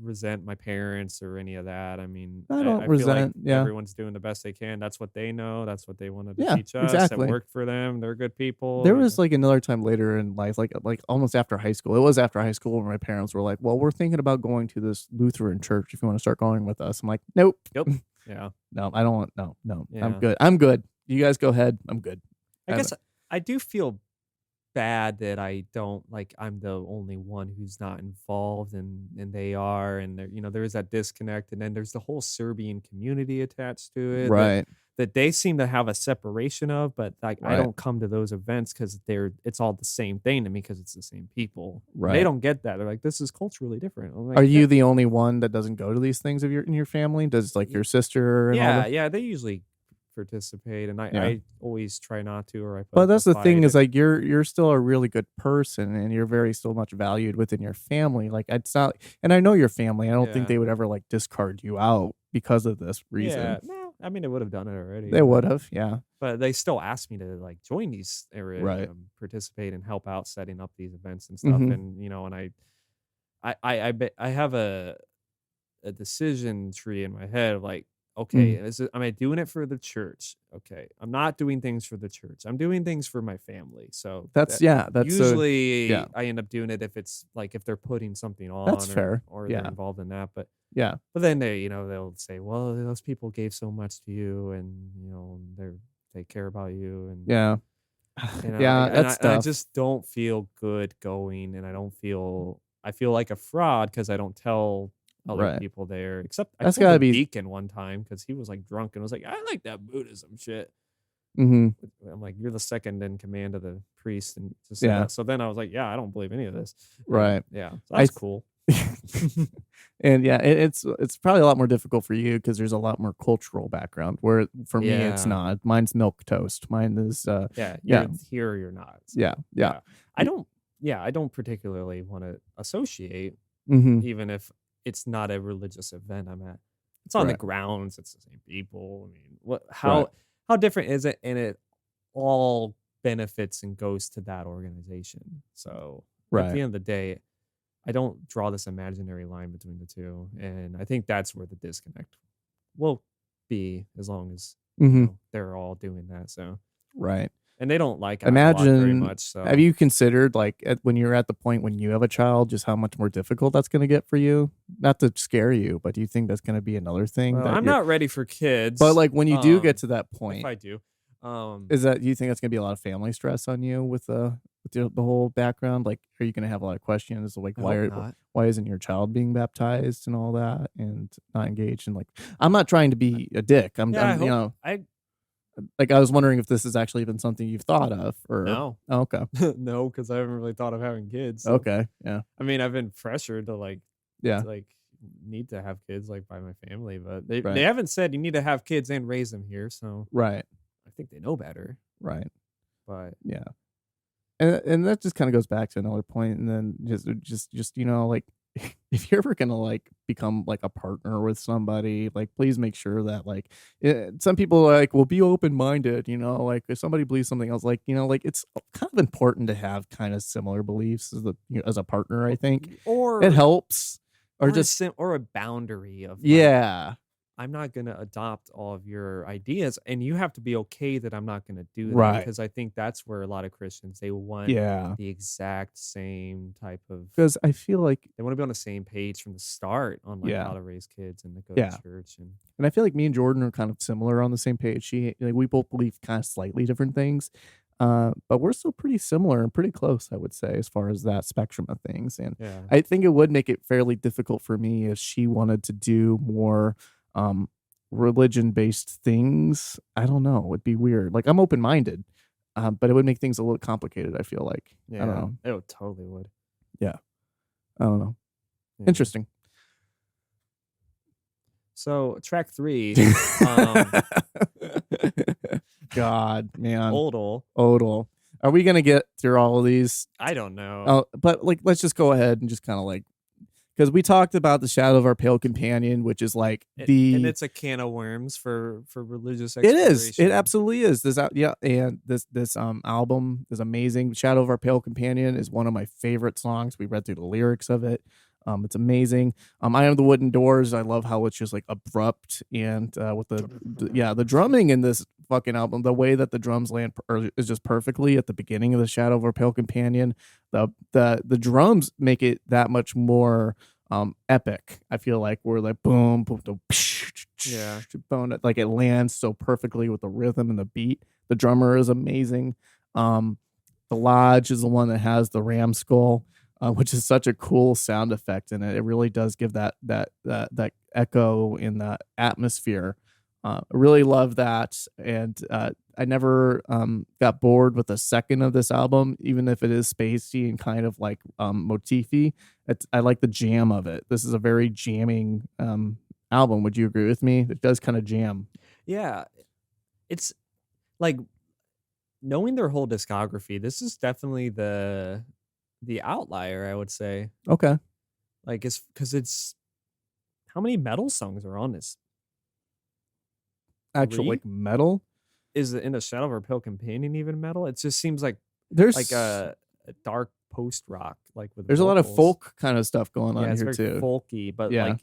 resent my parents or any of that. I mean, I don't resent. Feel like everyone's doing the best they can. That's what they know. That's what they wanted to teach us. Exactly. It worked for them. They're good people. There was like another time later in life, like almost after high school. It was after high school when my parents were like, "Well, we're thinking about going to this Lutheran church. If you want to start going with us," I'm like, "Nope." Yep. Yeah. No, I don't want. No. Yeah. I'm good. You guys go ahead. I'm good. I guess I do feel bad that I don't like I'm the only one who's not involved and they are, and there there is that disconnect, and then there's the whole Serbian community attached to it, right? That they seem to have a separation of, but like I don't come to those events because it's all the same thing to me because it's the same people. Right? They don't get that. They're like, this is culturally different. Like, are you the only one that doesn't go to these things in your family? Does like your sister? And all that? Yeah, they usually participate, and I always try not to, or I but that's the thing is like you're still a really good person and you're very still much valued within your family. Like it's not, and I know your family, I don't think they would ever like discard you out because of this reason. No, I mean, they would have done it already. They would have, but they still asked me to like join these areas, right? Participate and help out setting up these events and stuff. And and I have a decision tree in my head of like, okay, am I doing it for the church? Okay, I'm not doing things for the church. I'm doing things for my family. So that's usually I end up doing it if it's like if they're putting something on. That's fair. Or they're involved in that. But but then they'll say, well, those people gave so much to you, and they care about you, and that's tough. I just don't feel good going, and I feel like a fraud because I don't tell other people there, except I told the deacon one time because he was like drunk and was like, I like that Buddhism shit. I'm like, you're the second in command of the priest, and just that. So then I was like, I don't believe any of this. Right. So that's cool. And it's probably a lot more difficult for you because there's a lot more cultural background. Where for me, it's not. Mine's milk toast. Mine is you're here or you're not. So, yeah. I don't particularly want to associate, even if it's not a religious event I'm at. It's on the grounds. It's the same people. I mean, how different is it? And it all benefits and goes to that organization. So at the end of the day, I don't draw this imaginary line between the two. And I think that's where the disconnect will be as long as they're all doing that. So and they don't like Agalloch very much. So have you considered like when you're at the point when you have a child, just how much more difficult that's going to get for you? Not to scare you, but do you think that's going to be another thing? Well, I'm not ready for kids. But like when you do get to that point, if I do, do you think that's going to be a lot of family stress on you with the whole background? Like, are you going to have a lot of questions like why isn't your child being baptized and all that and not engaged? And like, I'm not trying to be a dick. Like, I was wondering if this is actually even something you've thought of, or No. oh, okay, No, because I haven't really thought of having kids. So. okay, yeah, I mean, I've been pressured to yeah, need to have kids by my family, but they right, haven't said you need to have kids and raise them here, so right, I think they know better. right, But yeah. And that just kind of goes back to another point, and then just like, if you're ever gonna like become like a partner with somebody, like, please make sure that like, some people like will be open minded, like if somebody believes something else, like, like it's kind of important to have kind of similar beliefs as a partner. I think it or helps, or or just or a boundary of yeah, I'm not going to adopt all of your ideas, and you have to be okay that I'm not going to do that, right, because I think that's where a lot of Christians, they want yeah, the exact same type of, because I feel like they want to be on the same page from the start on yeah, how to raise kids and to go yeah. to church. And I feel like me and Jordan are kind of similar on the same page. We both believe kind of slightly different things, but we're still pretty similar and pretty close, I would say, as far as that spectrum of things. And Yeah. I think it would make it fairly difficult for me if she wanted to do more religion-based things. I don't know. It'd be weird. Like, I'm open-minded, but it would make things a little complicated, I feel like. I don't know. It totally would. Yeah. I don't know. Yeah. Interesting. So track 3, God, man. Odal. Are we gonna get through all of these? I don't know. Oh, but like, let's just go ahead and just kind of like, because we talked about the Shadow of Our Pale Companion, which is like and it's a can of worms for religious It exploration. is. It absolutely is. And this album is amazing. Shadow of Our Pale Companion is one of my favorite songs. We read through the lyrics of it. It's amazing. I Am the Wooden Doors. I love how it's just like abrupt, and with the drumming in this fucking album, the way that the drums land is just perfectly at the beginning of the Shadow of Our Pale Companion. The drums make it that much more epic. I feel like we're like boom, boom, boom, yeah, boom, like it lands so perfectly with the rhythm and the beat. The drummer is amazing. The Lodge is the one that has the ram skull, which is such a cool sound effect, and it really does give that echo in that atmosphere. I really love that, and I never got bored with a second of this album, even if it is spacey and kind of like motify. I like the jam of it. This is a very jamming album. Would you agree with me? It does kind of jam. Yeah, it's like, knowing their whole discography, this is definitely the outlier, I would say. Okay. Like, it's because it's, how many metal songs are on this? Actual 3? like metal? Is it in a Shadow of Our Pale Companion even metal? It just seems like There's like a dark post rock, like with there's vocals. a lot of folk kind of stuff going on it's here very too. folky, but Yeah. like,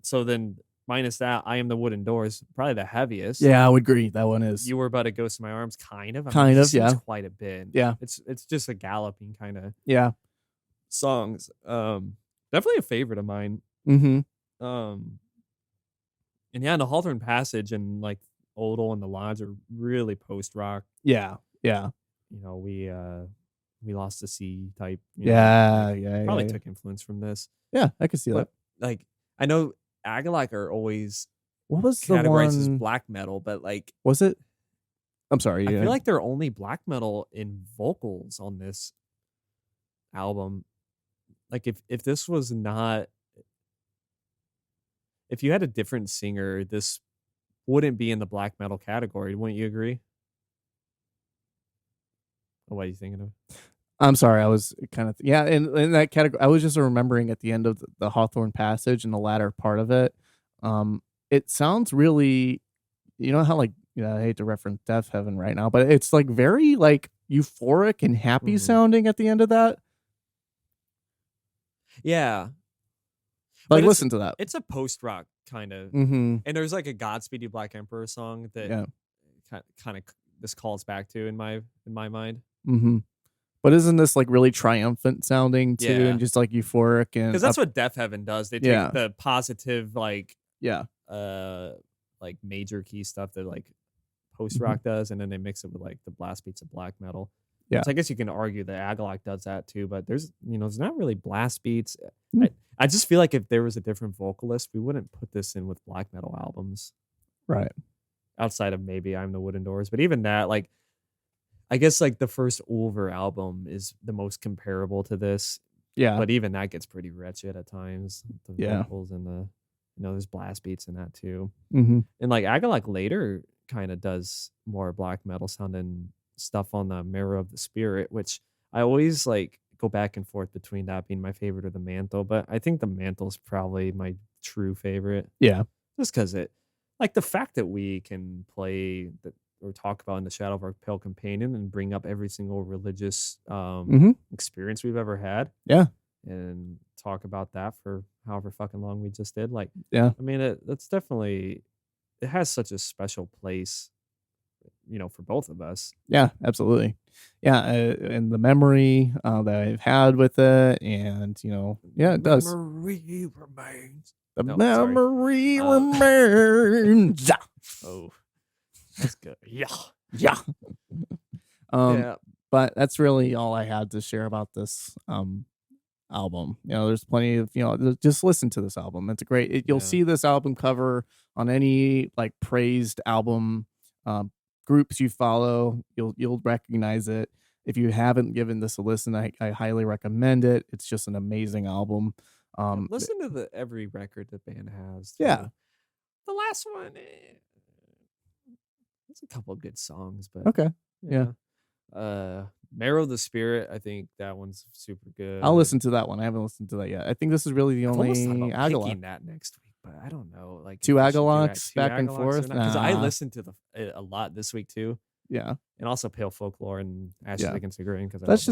so then minus that, I Am the Wooden Doors, probably the heaviest. Yeah, I would agree. That one is. You Were But a Ghost in My Arms, kind of. Yeah. Quite a bit. Yeah. It's just a galloping kind of songs. Definitely a favorite of mine. Mm-hmm. And yeah, the Hawthorne Passage and like Odal and the Lodge are really post rock. Yeah. We Lost the Sea type. Probably took influence from this. Yeah, I can see that. Like, I know Agalloch are always what was the categorized as one? black metal, but like, Was it? I'm sorry. I feel like they're only black metal in vocals on this album. Like, if this was not, if you had a different singer, this wouldn't be in the black metal category. Wouldn't you agree? What are you thinking of? I'm sorry. I was kind of in that category. I was just remembering at the end of the Hawthorne Passage and the latter part of it. It sounds really, how like, I hate to reference Death Heaven right now, but it's like very like euphoric and happy sounding at the end of that. Yeah. Like, listen to that. It's a post rock kind of, and there's like a Godspeed You Black Emperor song that kind of this calls back to in my mind. But isn't this like really triumphant sounding too, and just like euphoric, and because that's what Death Heaven does. They take the positive like major key stuff that like post rock does, and then they mix it with like the blast beats of black metal. Yeah, so I guess you can argue that Agalloch does that too, but there's not really blast beats. I just feel like if there was a different vocalist, we wouldn't put this in with black metal albums. Right. outside of maybe I'm the Wooden Doors, but even that, like, I guess like the first Ulver album is the most comparable to this, Yeah. but even that gets pretty wretched at times. The Yeah. vocals and the, there's blast beats in that too. Mm-hmm. And like Agalloch later kind of does more black metal sounding stuff on the Mirror of the Spirit, which I always like go back and forth between that being my favorite or the Mantle, but I think the Mantle's probably my true favorite. Yeah. Just because it, like the fact that we can play that or talk about In the Shadow of Our Pale Companion and bring up every single religious experience we've ever had. Yeah. And talk about that for however fucking long we just did. Like, yeah. I mean, that's definitely, it has such a special place, for both of us. Yeah, absolutely. Yeah, and the memory that I've had with it, and it does. Memory remains. The memory remains. Oh, that's good. Yeah. Yeah. But that's really all I had to share about this album. There's plenty of, just listen to this album. It's a great, you'll see this album cover on any like praised album groups you follow. You'll recognize it. If you haven't given this a listen, I highly recommend it. It's just an amazing album. Listen to every record the band has too. Yeah. The last one, there's a couple of good songs, but okay. Yeah. Marrow of the Spirit, I think that one's super good. I'll listen to that one. I haven't listened to that yet. I think this is really the only Agalloch. Picking that next week, but I don't know. Like two Agallochs back and forth. Because I listened to a lot this week too. Yeah, and also Pale Folklore and Ashes Against the Grain. Because let's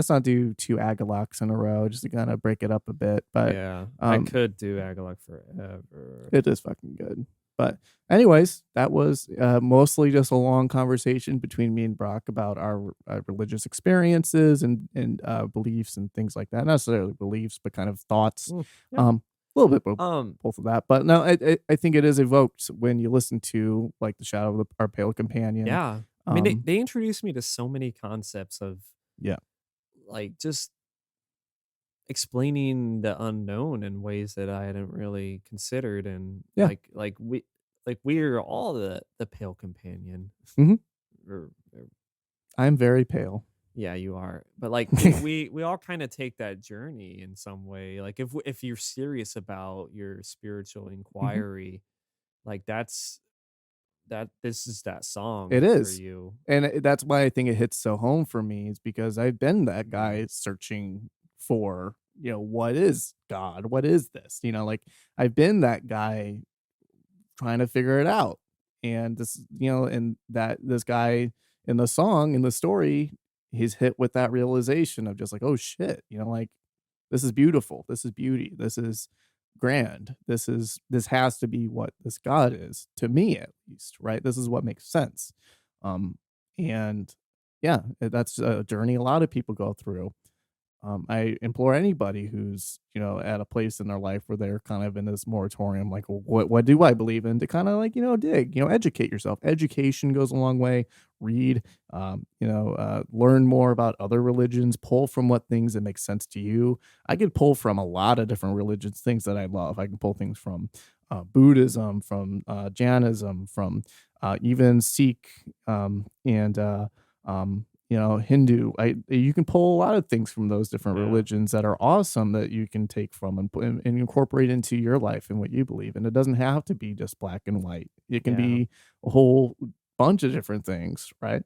not do two Agallochs in a row. Just to kind of break it up a bit. But I could do Agalloch forever. It is fucking good. But anyways, that was mostly just a long conversation between me and Brock about our religious experiences and beliefs and things like that. Not necessarily beliefs, but kind of thoughts. A little bit both of that. But no, I think it is evoked when you listen to like The Shadow of Our Pale Companion. Yeah. I mean, they introduced me to so many concepts of like just explaining the unknown in ways that I hadn't really considered, and like we are all the Pale Companion. I'm very pale. Yeah, you are. But like we all kind of take that journey in some way. Like if you're serious about your spiritual inquiry, like this is that song. It is for you, and that's why I think it hits so home for me. Is because I've been that guy searching for what is God, what is this? Like I've been that guy trying to figure it out, and this and that this guy in the song, in the story, he's hit with that realization of just like, oh shit, like this is beautiful, this is beauty, this is grand, this has to be what this God is, to me at least, right? This is what makes sense. And yeah, that's a journey a lot of people go through. I implore anybody who's at a place in their life where they're kind of in this moratorium, like, well, what do I believe in, to kind of like dig, educate yourself. Education goes a long way. Read, learn more about other religions. Pull from what things that make sense to you. I could pull from a lot of different religions, things that I love. I can pull things from Buddhism, from Jainism, from even Sikh, and Hindu. You can pull a lot of things from those different religions that are awesome that you can take from and incorporate into your life and what you believe. And it doesn't have to be just black and white. It can be a whole bunch of different things, right?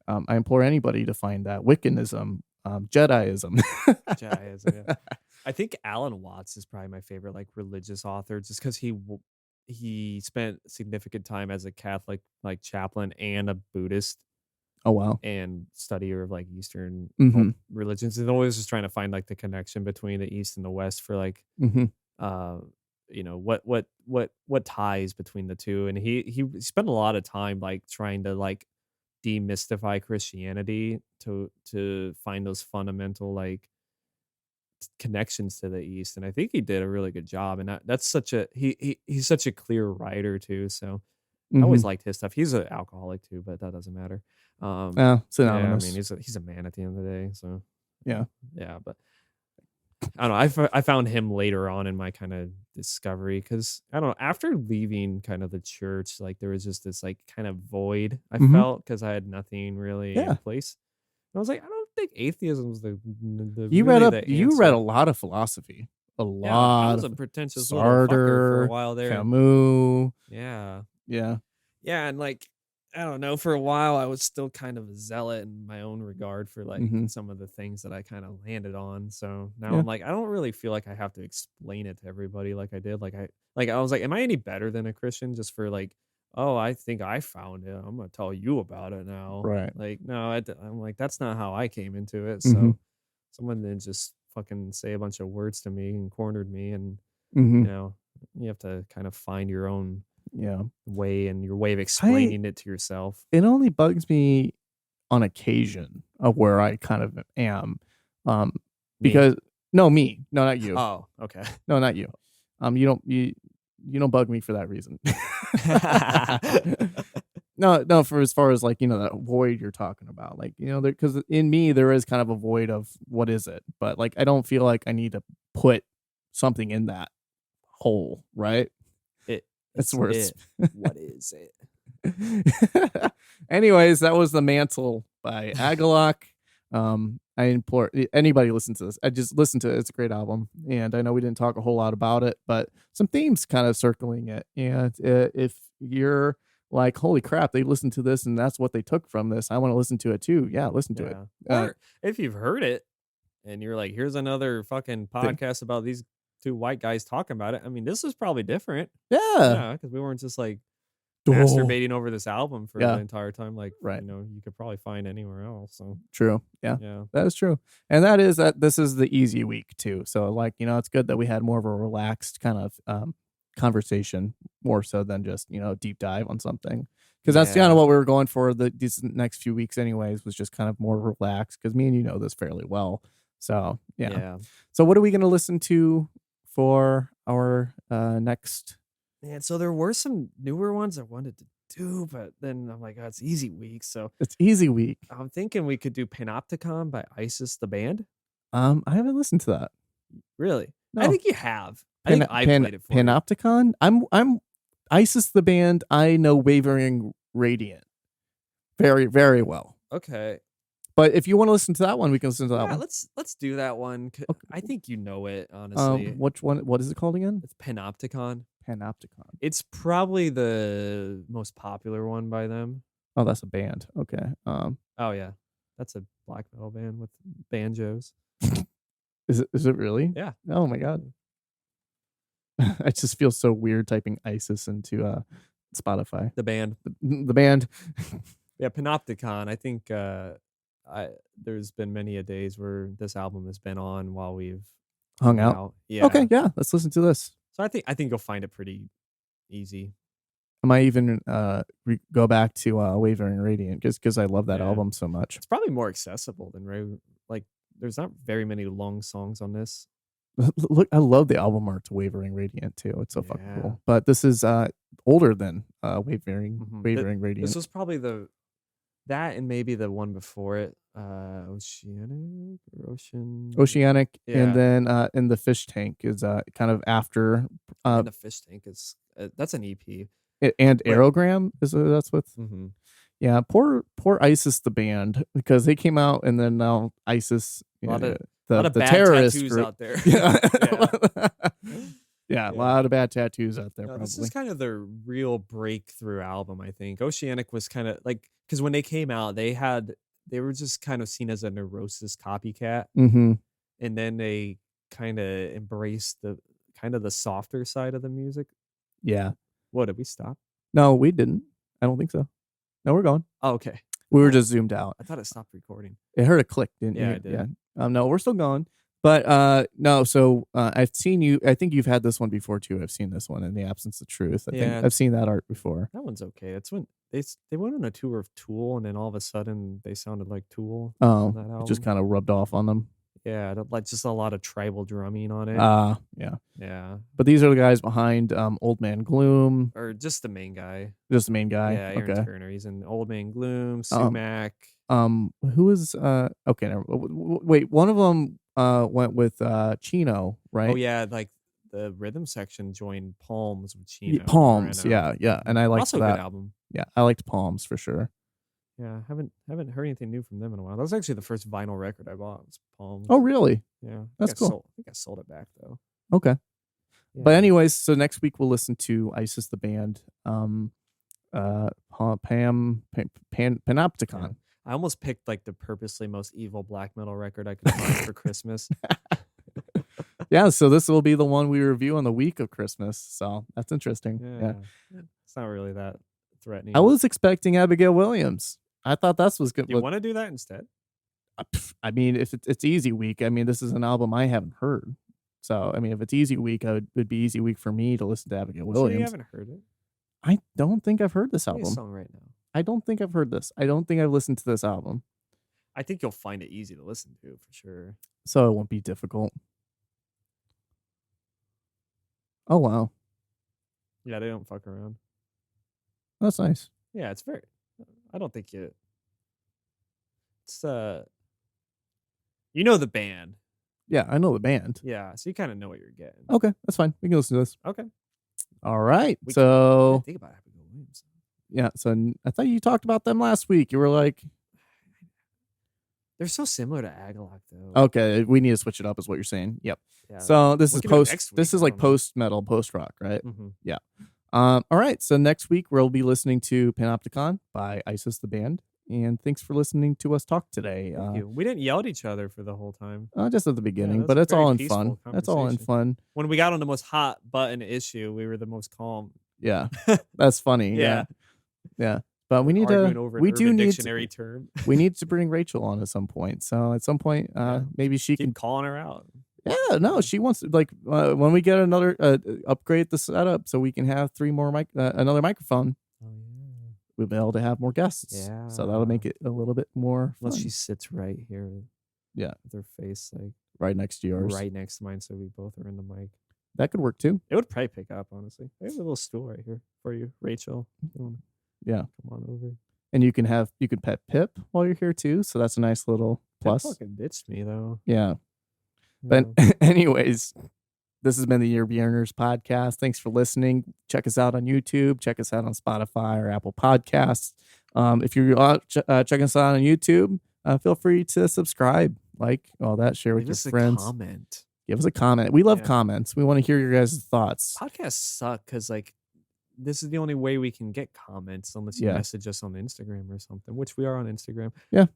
I implore anybody to find that. Wiccanism, Jediism. Jediism, I think Alan Watts is probably my favorite like religious author, just because he spent significant time as a Catholic like chaplain and a Buddhist. Oh wow! And studier of like Eastern religions, and always just trying to find like the connection between the East and the West for like, what ties between the two. And he spent a lot of time like trying to like demystify Christianity to find those fundamental like connections to the East. And I think he did a really good job. And that's such a he's such a clear writer too. So I always liked his stuff. He's an alcoholic too, but that doesn't matter. Synonymous. I mean, he's a man at the end of the day. So yeah, but I don't know. I found him later on in my kind of discovery because I don't know. After leaving kind of the church, like there was just this like kind of void I felt because I had nothing really in Yeah. place. And I was like, I don't think atheism was the You really read the you read a answer. lot of philosophy. A Yeah, I lot was of a pretentious little fucker for a Sartre, while there. Camus. Yeah. Yeah. Yeah, and like I don't know, for a while I was still kind of a zealot in my own regard for like Mhm. some of the things that I kind of landed on. So now Yeah. I'm like, I don't really feel like I have to explain it to everybody like I did. I was like, am I any better than a Christian just for like, oh, I think I found it. I'm gonna tell you about it now. Right. Like, no, I'm like, that's not how I came into it. Mhm. So someone didn't just fucking say a bunch of words to me and cornered me, and Mhm. you know, you have to kind of find your own Yeah. way and your way of explaining it to yourself. It only bugs me on occasion of where I kind of am. Me? Because no, me. No, not you. Oh, okay. No, not you. You don't bug me for that reason. No, for as far as like, that void you're talking about. Like, because in me there is kind of a void of what is it? But like I don't feel like I need to put something in that hole, right? It's worse. What is it? Anyways, that was The Mantle by Agalloch. I implore anybody listen to this. I just listen to it. It's a great album, and I know we didn't talk a whole lot about it, but some themes kind of circling it. And if you're like, holy crap, they listened to this and that's what they took from this, I want to listen to it too. Yeah, listen to it. Or if you've heard it and you're like, here's another fucking podcast about these two white guys talking about it. I mean, this is probably different. Yeah, because we weren't just like masturbating over this album for the entire time. Like, right. You could probably find anywhere else. So true. Yeah, that is true. And that is that this is the easy week too. So like, it's good that we had more of a relaxed kind of conversation, more so than just, deep dive on something. Because that's kind of what we were going for these next few weeks anyways, was just kind of more relaxed, because me and you know this fairly well. So yeah. So what are we going to listen to for our next? And so there were some newer ones I wanted to do, but then I'm like, oh, it's easy week. So it's easy week. I'm thinking we could do Panopticon by ISIS the band. I haven't listened to that. Really? No. I think you have. I think I played it for Panopticon? I'm ISIS the band. I know Wavering Radiant very, very well. Okay. But if you want to listen to that one, we can listen to that one. Let's do that one. Okay. I think you know it, honestly. Which one? What is it called again? It's Panopticon. Panopticon. It's probably the most popular one by them. Oh, that's a band. Okay. Oh yeah, that's a black metal band with banjos. Is it really? Yeah. Oh my god. I just feel so weird typing ISIS into Spotify. The band. The band. Yeah, Panopticon. I think there's been many a days where this album has been on while we've hung out. Yeah. Okay, yeah. Let's listen to this. So I think you'll find it pretty easy. I might even go back to Wavering Radiant because I love that album so much. It's probably more accessible than like there's not very many long songs on this. Look, I love the album art to Wavering Radiant too. It's so fucking cool. But this is older than Wavering Radiant. This was probably that and maybe the one before it, Oceanic or Oceanic, and then in the Fish Tank is kind of after. And the Fish Tank is that's an EP. And Aerogram is that's with. Mm-hmm. Yeah, poor ISIS the band, because they came out and then now ISIS, a lot of the bad terrorist tattoos group out there. Yeah, a lot of bad tattoos out there. No, probably. This is kind of their real breakthrough album, I think. Oceanic was kind of like, because when they came out, they were just kind of seen as a Neurosis copycat, and then they kind of embraced the softer side of the music. Yeah. What, did we stop? No, we didn't. I don't think so. No, we're going. Oh, okay. We were just zoomed out. I thought it stopped recording. It heard a click, didn't you? Yeah, it did. Yeah. No, we're still going. But no, so I've seen you. I think you've had this one before too. I've seen this one, In the Absence of Truth. I think I've seen that art before. That one's okay. It's when they went on a tour of Tool, and then all of a sudden they sounded like Tool. Oh, it just kind of rubbed off on them. Yeah, like just a lot of tribal drumming on it. Yeah. Yeah. But these are the guys behind Old Man Gloom. Or just the main guy. Just the main guy. Yeah, Aaron Turner. He's in Old Man Gloom, Sumac. Who is okay, wait, one of them went with Chino, right? Oh yeah, like the rhythm section joined Palms with Chino. Palms, yeah, and I liked also that. A good album. Yeah, I liked Palms for sure. Yeah, haven't heard anything new from them in a while. That was actually the first vinyl record I bought. Was Palms. Oh, really? Yeah, that's cool. I think I sold it back though. Okay. Yeah. But anyways, so next week we'll listen to Isis the band, Panopticon. Yeah. I almost picked like the purposely most evil black metal record I could find for Christmas. Yeah, so this will be the one we review on the week of Christmas. So that's interesting. Yeah. It's not really that threatening. I was expecting Abigail Williams. I thought that was good. You want to do that instead? I mean, if it's Easy Week, I mean, this is an album I haven't heard. So, I mean, if it's Easy Week, it'd be Easy Week for me to listen to Abigail Williams. So you haven't heard it? I don't think I've heard this album. Play a song right now. I don't think I've heard this. I don't think I've listened to this album. I think you'll find it easy to listen to for sure. So it won't be difficult. Oh, wow. Yeah, they don't fuck around. That's nice. Yeah, it's very... I don't think it... It's, you know the band. Yeah, I know the band. Yeah, so you kind of know what you're getting. Okay, that's fine. We can listen to this. Okay. All right. I So... think about Abigail Williams. Yeah, so I thought you talked about them last week. You were like... They're so similar to Agalloch, though. Okay, we need to switch it up, is what you're saying. Yep. Yeah, so this is post. This is like know. post-metal, post-rock, right? Mm-hmm. Yeah. All right. So next week we'll be listening to Panopticon by Isis the band. And thanks for listening to us talk today. Thank you. We didn't yell at each other for the whole time. Just at the beginning, that's but a it's all in very fun. peaceful That's all in fun. When we got on the most hot button issue, we were the most calm. Yeah, that's funny. Yeah. But we need Arguing to. Over We an do Urban need dictionary to, term. We need to bring Rachel on at some point. So at some point, maybe she can calling her out. Yeah, no, she wants to, like when we get another upgrade the setup so we can have another microphone. Oh yeah, we'll be able to have more guests. Yeah, so that'll make it a little bit more fun. Unless she sits right here. Yeah, with her face like right next to yours, right next to mine, so we both are in the mic. That could work too. It would probably pick up, honestly. There's a little stool right here for you, Rachel. Yeah, come on over. And you can pet Pip while you're here too, so that's a nice little plus. Pip fucking ditched me though. Yeah. But anyways, this has been the Year Beerners podcast. Thanks for listening. Check us out on YouTube. Check us out on Spotify or Apple Podcasts. If you're checking us out on YouTube, feel free to subscribe, like all that, share with your friends. Give us a comment. We love comments. We want to hear your guys' thoughts. Podcasts suck because this is the only way we can get comments unless you message us on Instagram or something, which we are on Instagram. Yeah.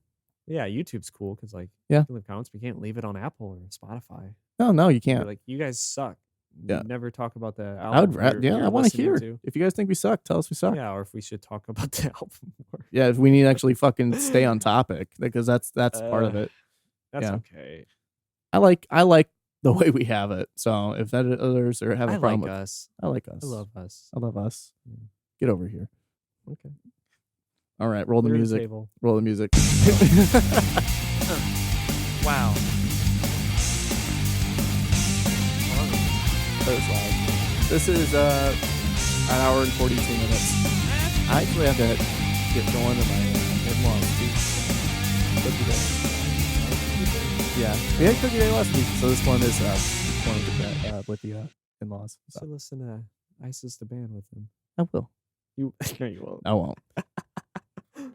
Yeah, YouTube's cool because you can leave comments, but you can't leave it on Apple or Spotify. No, you can't. Like, you guys suck. Yeah. You never talk about the album. I want to hear. If you guys think we suck, tell us we suck. Yeah, or if we should talk about the album more. Yeah, if we need to actually fucking stay on topic, because that's part of it. That's okay. I like the way we have it. So if others have a problem with us. I like us. I love us. I love us. Yeah. Get over here. Okay. All right, roll the music. Roll the music. Wow. That was loud. This is an hour and 42 minutes. I actually have to get going to my in-laws cookie day. Yeah, we had cookie day last week, so this one is with the in-laws. So listen to Isis the band with them. I will. No, you won't. I won't.